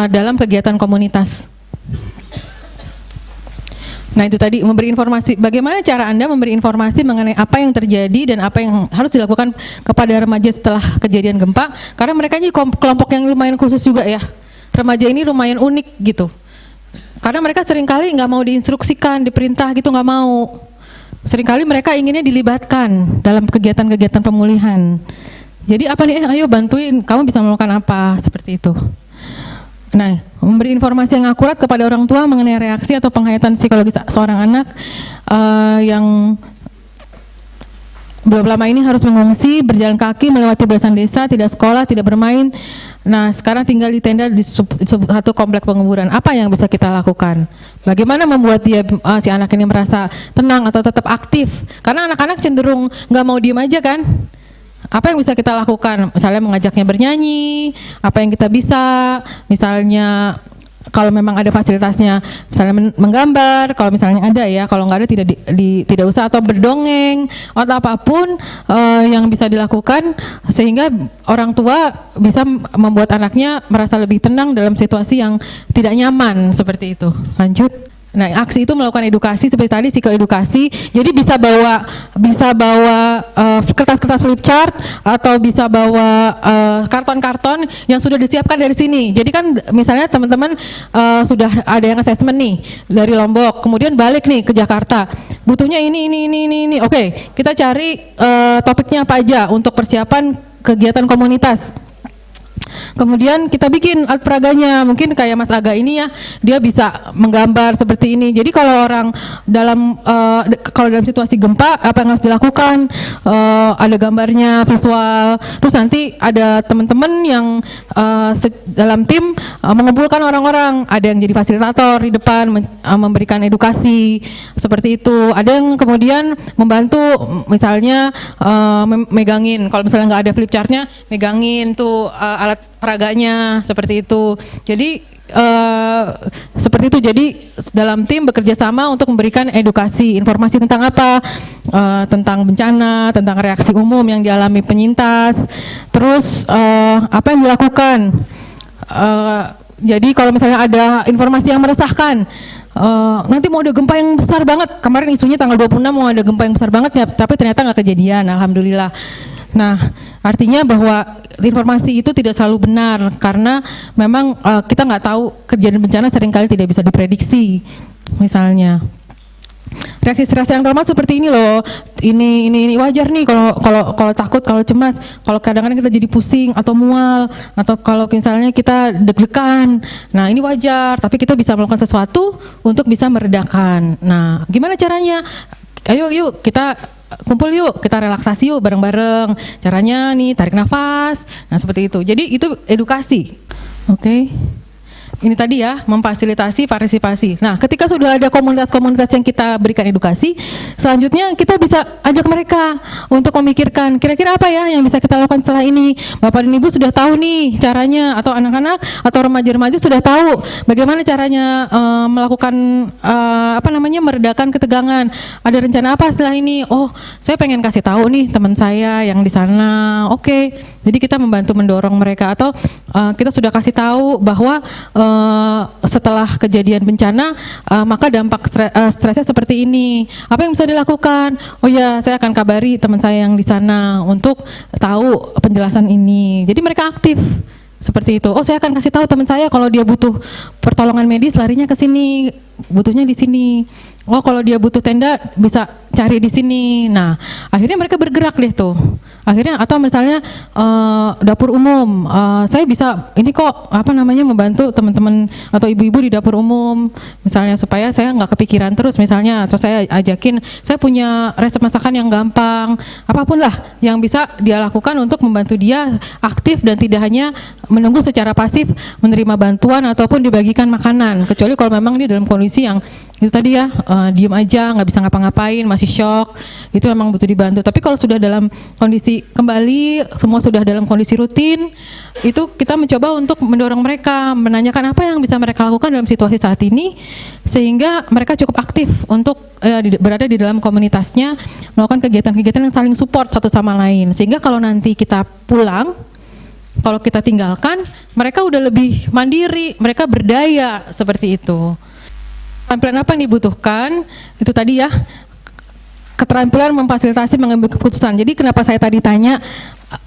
dalam kegiatan komunitas. Nah itu tadi, memberi informasi. Bagaimana cara Anda memberi informasi mengenai apa yang terjadi dan apa yang harus dilakukan kepada remaja setelah kejadian gempa, karena mereka ini kelompok yang lumayan khusus juga ya. Remaja ini lumayan unik gitu, karena mereka seringkali nggak mau diinstruksikan, diperintah gitu, nggak mau. seringkali mereka inginnya dilibatkan dalam kegiatan-kegiatan pemulihan. Jadi apa nih, ayo bantuin, kamu bisa melakukan apa, seperti itu. Nah, memberi informasi yang akurat kepada orang tua mengenai reaksi atau penghayatan psikologis seorang anak yang belum lama ini harus mengungsi, berjalan kaki, melewati belasan desa, tidak sekolah, tidak bermain. Nah, sekarang tinggal di tenda di satu komplek penguburan. Apa yang bisa kita lakukan? Bagaimana membuat dia, si anak ini merasa tenang atau tetap aktif? Karena anak-anak cenderung nggak mau diem aja kan? Apa yang bisa kita lakukan? Misalnya mengajaknya bernyanyi, apa yang kita bisa, misalnya kalau memang ada fasilitasnya, misalnya menggambar, kalau misalnya ada ya, kalau nggak ada tidak usah, atau berdongeng, atau apapun yang bisa dilakukan sehingga orang tua bisa membuat anaknya merasa lebih tenang dalam situasi yang tidak nyaman, seperti itu. Lanjut. Nah, aksi itu melakukan edukasi seperti tadi, psikoedukasi. Jadi bisa bawa kertas-kertas flip chart atau bisa bawa karton-karton yang sudah disiapkan dari sini. Jadi kan misalnya teman-teman sudah ada yang assessment nih dari Lombok, kemudian balik nih ke Jakarta. Butuhnya ini. Oke, kita cari topiknya apa aja untuk persiapan kegiatan komunitas. Kemudian kita bikin alat peraganya, mungkin kayak Mas Aga ini ya, dia bisa menggambar seperti ini. Jadi kalau orang dalam situasi gempa, apa yang harus dilakukan, ada gambarnya, visual. Terus nanti ada teman-teman yang dalam tim mengumpulkan orang-orang, ada yang jadi fasilitator di depan, memberikan edukasi seperti itu. Ada yang kemudian membantu, misalnya megangin, kalau misalnya nggak ada flip chartnya, megangin tuh alat peraganya, seperti itu. Jadi seperti itu. Jadi dalam tim bekerja sama untuk memberikan edukasi, informasi tentang apa, tentang bencana, tentang reaksi umum yang dialami penyintas. Terus apa yang dilakukan? Jadi kalau misalnya ada informasi yang meresahkan, nanti mau ada gempa yang besar banget. Kemarin isunya tanggal 26 mau ada gempa yang besar banget ya, tapi ternyata nggak kejadian, alhamdulillah. Nah, artinya bahwa informasi itu tidak selalu benar karena memang kita nggak tahu, kejadian bencana seringkali tidak bisa diprediksi. Misalnya reaksi stres yang normal seperti ini loh, ini wajar nih kalau takut, kalau cemas, kalau kadang-kadang kita jadi pusing atau mual, atau kalau misalnya kita deg-degan. Nah, ini wajar, tapi kita bisa melakukan sesuatu untuk bisa meredakan. Nah, gimana caranya? Ayo yuk kita kumpul yuk, kita relaksasi yuk bareng-bareng. Caranya nih, tarik nafas. Nah, seperti itu. Jadi itu edukasi. Oke. Ini tadi ya, memfasilitasi partisipasi. Nah, ketika sudah ada komunitas-komunitas yang kita berikan edukasi, selanjutnya kita bisa ajak mereka untuk memikirkan kira-kira apa ya yang bisa kita lakukan setelah ini. Bapak dan Ibu sudah tahu nih caranya, atau anak-anak atau remaja-remaja sudah tahu bagaimana caranya melakukan meredakan ketegangan. Ada rencana apa setelah ini? Oh, saya pengen kasih tahu nih teman saya yang di sana. Oke. Jadi kita membantu mendorong mereka, atau kita sudah kasih tahu bahwa setelah kejadian bencana maka dampak stresnya seperti ini. Apa yang bisa dilakukan? Oh ya, saya akan kabari teman saya yang di sana untuk tahu penjelasan ini. Jadi mereka aktif seperti itu. Oh, saya akan kasih tahu teman saya kalau dia butuh pertolongan medis larinya ke sini, butuhnya di sini. Oh, kalau dia butuh tenda bisa cari di sini. Nah, akhirnya mereka bergerak deh tuh. Akhirnya, atau misalnya dapur umum, saya bisa ini kok membantu teman-teman atau ibu-ibu di dapur umum, misalnya supaya saya nggak kepikiran terus, misalnya, atau saya ajakin, saya punya resep masakan yang gampang, apapun lah yang bisa dia lakukan untuk membantu dia aktif dan tidak hanya menunggu secara pasif menerima bantuan ataupun dibagikan makanan, kecuali kalau memang dia dalam kondisi yang itu tadi ya, diem aja, nggak bisa ngapa-ngapain, masih shock, itu memang butuh dibantu. Tapi kalau sudah dalam kondisi kembali, semua sudah dalam kondisi rutin, itu kita mencoba untuk mendorong mereka, menanyakan apa yang bisa mereka lakukan dalam situasi saat ini, sehingga mereka cukup aktif untuk berada di dalam komunitasnya, melakukan kegiatan-kegiatan yang saling support satu sama lain. Sehingga kalau nanti kita pulang, kalau kita tinggalkan, mereka udah lebih mandiri, mereka berdaya, seperti itu. Keterampilan apa yang dibutuhkan? Itu tadi ya, keterampilan memfasilitasi mengambil keputusan. Jadi kenapa saya tadi tanya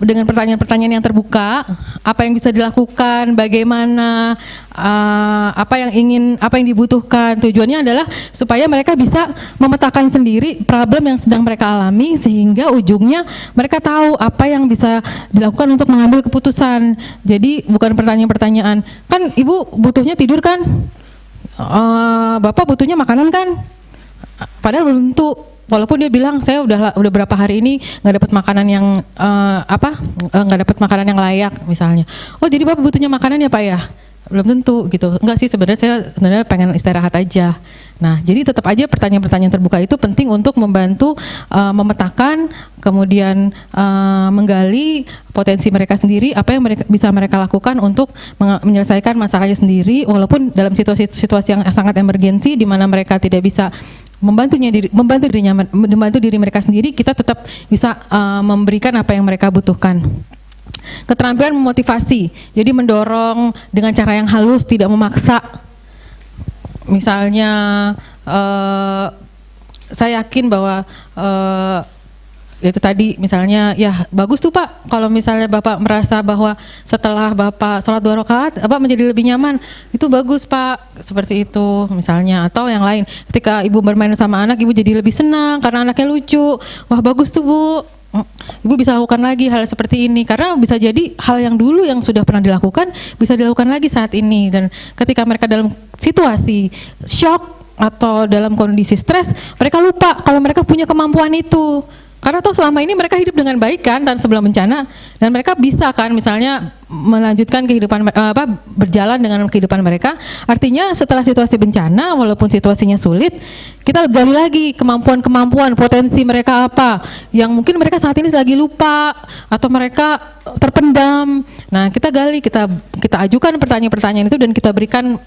dengan pertanyaan-pertanyaan yang terbuka, apa yang bisa dilakukan, bagaimana, apa yang dibutuhkan. Tujuannya adalah supaya mereka bisa memetakan sendiri problem yang sedang mereka alami, sehingga ujungnya mereka tahu apa yang bisa dilakukan untuk mengambil keputusan. Jadi bukan pertanyaan-pertanyaan, kan ibu butuhnya tidur kan, bapak butuhnya makanan kan, padahal belum tentu. Walaupun dia bilang saya udah berapa hari ini nggak dapat makanan yang nggak dapat makanan yang layak misalnya. Oh jadi bapak butuhnya makanan ya pak ya? Belum tentu gitu. Enggak sih, sebenarnya saya pengen istirahat aja. Nah jadi tetap aja pertanyaan-pertanyaan terbuka itu penting untuk membantu memetakan, kemudian menggali potensi mereka sendiri, apa yang bisa mereka lakukan untuk menyelesaikan masalahnya sendiri, walaupun dalam situasi yang sangat emergensi di mana mereka tidak bisa membantu diri mereka sendiri, kita tetap bisa memberikan apa yang mereka butuhkan. Keterampilan memotivasi, jadi mendorong dengan cara yang halus, tidak memaksa. Misalnya saya yakin bahwa itu tadi misalnya, ya bagus tuh Pak kalau misalnya Bapak merasa bahwa setelah Bapak sholat 2 rakaat Bapak menjadi lebih nyaman, itu bagus Pak, seperti itu misalnya. Atau yang lain, ketika Ibu bermain sama anak, Ibu jadi lebih senang karena anaknya lucu, wah bagus tuh Bu, Ibu bisa lakukan lagi hal seperti ini, karena bisa jadi hal yang dulu yang sudah pernah dilakukan bisa dilakukan lagi saat ini. Dan ketika mereka dalam situasi shock atau dalam kondisi stres, mereka lupa kalau mereka punya kemampuan itu. Karena toh selama ini mereka hidup dengan baik kan, dan sebelum bencana, dan mereka bisa kan misalnya melanjutkan kehidupan, berjalan dengan kehidupan mereka. Artinya setelah situasi bencana, walaupun situasinya sulit, kita gali lagi kemampuan-kemampuan, potensi mereka apa yang mungkin mereka saat ini lagi lupa atau mereka terpendam. Nah kita gali, kita ajukan pertanyaan-pertanyaan itu dan kita berikan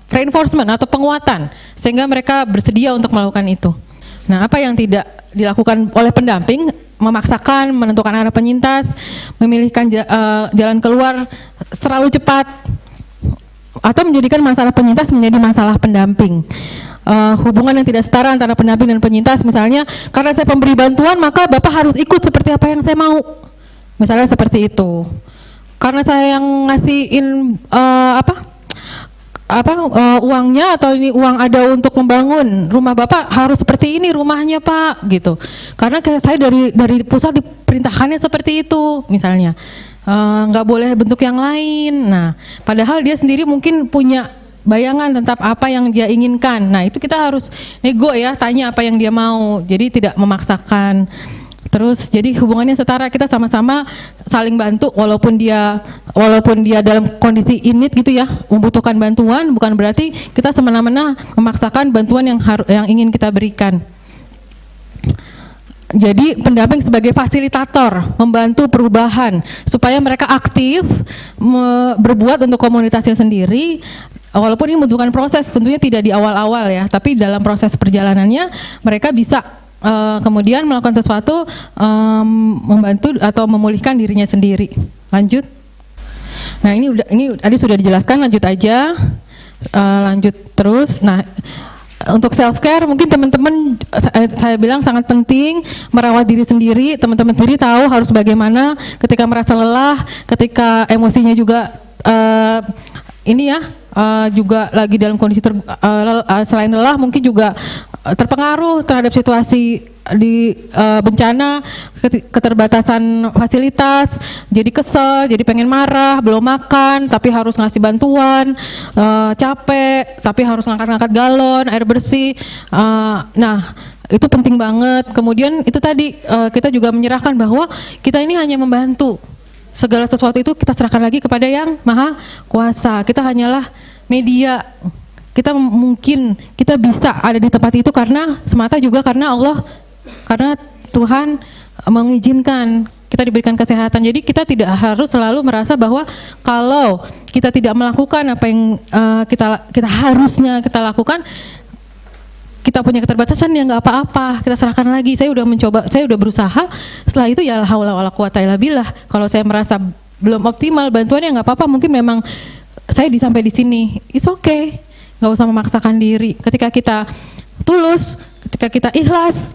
reinforcement atau penguatan sehingga mereka bersedia untuk melakukan itu. Nah, apa yang tidak dilakukan oleh pendamping, memaksakan, menentukan arah penyintas, memilihkan jalan keluar terlalu cepat, atau menjadikan masalah penyintas menjadi masalah pendamping. Hubungan yang tidak setara antara pendamping dan penyintas, misalnya karena saya pemberi bantuan maka Bapak harus ikut seperti apa yang saya mau, misalnya seperti itu. Karena saya yang ngasihin uangnya, atau ini uang ada untuk membangun rumah Bapak, harus seperti ini rumahnya Pak gitu. Karena saya dari pusat diperintahkannya seperti itu misalnya. Nggak boleh bentuk yang lain. Nah, padahal dia sendiri mungkin punya bayangan tentang apa yang dia inginkan. Nah, itu kita harus nego ya, tanya apa yang dia mau. Jadi tidak memaksakan. Terus jadi hubungannya setara, kita sama-sama saling bantu, walaupun dia dalam kondisi init gitu ya, membutuhkan bantuan, bukan berarti kita semena-mena memaksakan bantuan yang ingin kita berikan. Jadi pendamping sebagai fasilitator, membantu perubahan supaya mereka aktif berbuat untuk komunitasnya sendiri. Walaupun ini membutuhkan proses, tentunya tidak di awal-awal ya, tapi dalam proses perjalanannya mereka bisa kemudian melakukan sesuatu, membantu atau memulihkan dirinya sendiri. Lanjut. Nah ini tadi sudah dijelaskan, lanjut aja, lanjut terus. Nah untuk self care mungkin teman-teman saya bilang sangat penting merawat diri sendiri. Teman-teman sendiri tahu harus bagaimana ketika merasa lelah, ketika emosinya juga juga lagi dalam kondisi selain lelah mungkin juga terpengaruh terhadap situasi di bencana, keterbatasan fasilitas, jadi kesel, jadi pengen marah, belum makan tapi harus ngasih bantuan, capek tapi harus ngangkat-ngangkat galon air bersih. Nah itu penting banget. Kemudian itu tadi kita juga menyerahkan bahwa kita ini hanya membantu, segala sesuatu itu kita serahkan lagi kepada Yang Maha Kuasa. Kita hanyalah media. Kita bisa ada di tempat itu semata juga karena Allah, karena Tuhan mengizinkan kita diberikan kesehatan. Jadi kita tidak harus selalu merasa bahwa kalau kita tidak melakukan apa yang kita harusnya kita lakukan, kita punya keterbatasan, ya nggak apa-apa, kita serahkan lagi. Saya udah mencoba, saya udah berusaha. Setelah itu ya la haula wala quwata illa billah. Kalau saya merasa belum optimal bantuannya, nggak apa-apa, mungkin memang saya sampai di sini. It's okay. Nggak usah memaksakan diri. Ketika kita tulus, ketika kita ikhlas,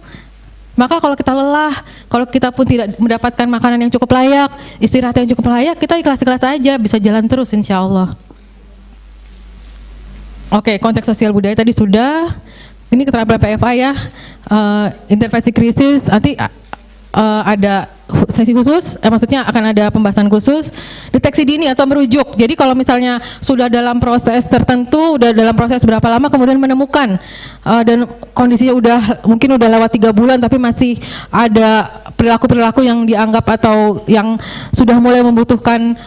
Maka kalau kita lelah, kalau kita pun tidak mendapatkan makanan yang cukup layak, istirahat yang cukup layak, kita ikhlas-ikhlas aja, bisa jalan terus insya Allah. Oke, konteks sosial budaya tadi sudah. Ini keterampilan PFA ya, intervensi krisis, nanti ada sesi khusus, maksudnya akan ada pembahasan khusus, deteksi dini atau merujuk. Jadi kalau misalnya sudah dalam proses tertentu, udah dalam proses berapa lama kemudian menemukan dan kondisinya mungkin udah lewat 3 bulan tapi masih ada perilaku-perilaku yang dianggap atau yang sudah mulai membutuhkan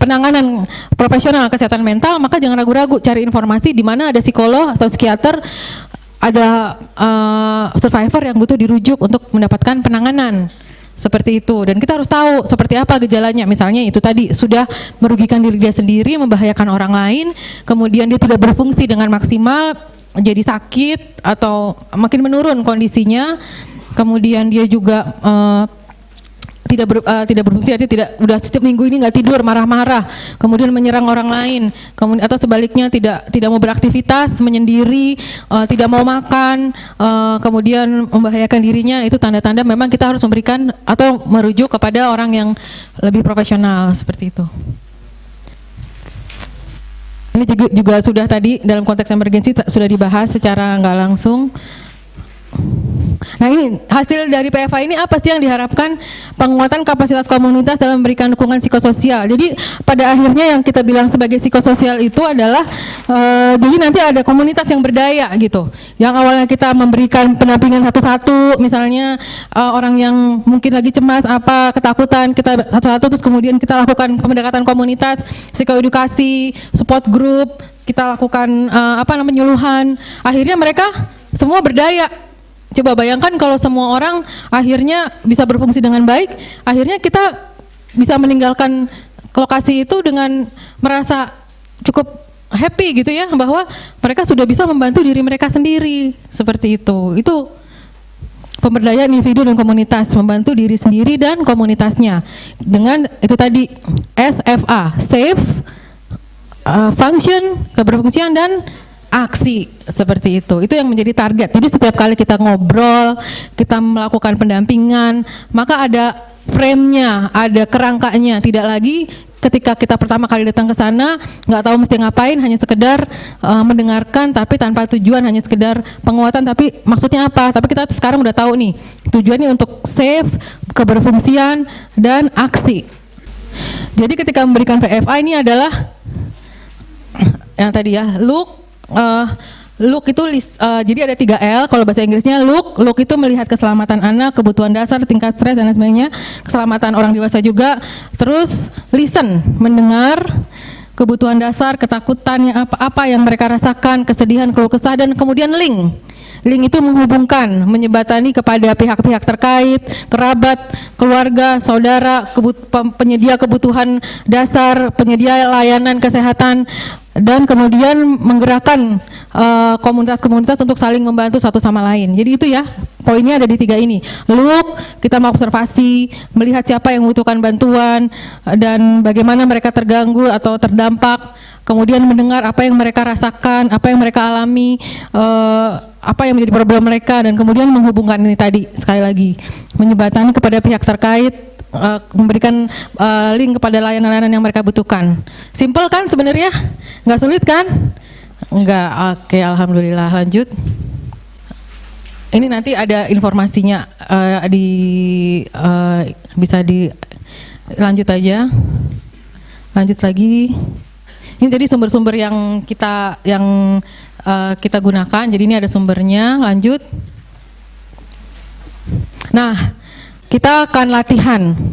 penanganan profesional kesehatan mental, maka jangan ragu-ragu cari informasi di mana ada psikolog atau psikiater, ada survivor yang butuh dirujuk untuk mendapatkan penanganan seperti itu. Dan kita harus tahu seperti apa gejalanya. Misalnya itu tadi sudah merugikan diri dia sendiri, membahayakan orang lain, kemudian dia tidak berfungsi dengan maksimal, jadi sakit atau makin menurun kondisinya, kemudian dia juga tidak berfungsi, artinya udah setiap minggu ini nggak tidur, marah-marah, kemudian menyerang orang lain, kemudian atau sebaliknya tidak mau beraktivitas, menyendiri, tidak mau makan, kemudian membahayakan dirinya. Itu tanda-tanda memang kita harus memberikan atau merujuk kepada orang yang lebih profesional seperti itu. Ini juga sudah tadi dalam konteks emergensi sudah dibahas secara nggak langsung. Nah, ini hasil dari PFA ini apa sih yang diharapkan? Penguatan kapasitas komunitas dalam memberikan dukungan psikososial. Jadi pada akhirnya yang kita bilang sebagai psikososial itu adalah jadi nanti ada komunitas yang berdaya gitu. Yang awalnya kita memberikan pendampingan satu-satu, misalnya orang yang mungkin lagi cemas ketakutan, kita satu-satu, terus kemudian kita lakukan pendekatan komunitas, psikoedukasi, support group, kita lakukan penyuluhan. Akhirnya mereka semua berdaya. Coba bayangkan kalau semua orang akhirnya bisa berfungsi dengan baik, akhirnya kita bisa meninggalkan lokasi itu dengan merasa cukup happy gitu ya, bahwa mereka sudah bisa membantu diri mereka sendiri, seperti itu. Itu pemberdayaan individu dan komunitas, membantu diri sendiri dan komunitasnya dengan itu tadi SFA, safe, function, keberfungsian dan aksi, seperti itu. Itu yang menjadi target. Jadi setiap kali kita ngobrol, kita melakukan pendampingan, maka ada frame-nya, ada kerangkanya. Tidak lagi ketika kita pertama kali datang ke sana nggak tahu mesti ngapain, hanya sekedar mendengarkan tapi tanpa tujuan, hanya sekedar penguatan tapi maksudnya apa. Tapi kita sekarang udah tahu nih tujuannya untuk safe, keberfungsian dan aksi. Jadi ketika memberikan PFA ini adalah yang tadi ya, look itu jadi ada 3 L kalau bahasa Inggrisnya. Look itu melihat keselamatan anak, kebutuhan dasar, tingkat stres dan lain sebagainya, keselamatan orang dewasa juga. Terus listen, mendengar kebutuhan dasar, ketakutannya apa yang mereka rasakan, kesedihan, keluh kesah, dan kemudian link itu menghubungkan, menyebatani kepada pihak-pihak terkait, kerabat, keluarga, saudara, penyedia kebutuhan dasar, penyedia layanan kesehatan, dan kemudian menggerakkan komunitas-komunitas untuk saling membantu satu sama lain. Jadi itu ya, poinnya ada di 3 ini. Look, kita mengobservasi, melihat siapa yang membutuhkan bantuan dan bagaimana mereka terganggu atau terdampak. Kemudian mendengar apa yang mereka rasakan, apa yang mereka alami, apa yang menjadi problem mereka, dan kemudian menghubungkan ini tadi, sekali lagi, menyebatani kepada pihak terkait, memberikan link kepada layanan-layanan yang mereka butuhkan. Simple kan sebenarnya? Nggak sulit kan? Nggak. Oke, alhamdulillah. Lanjut. Ini nanti ada informasinya bisa lanjut aja. Lanjut lagi. Ini jadi sumber-sumber yang kita gunakan. Jadi ini ada sumbernya. Lanjut. Nah, kita akan latihan.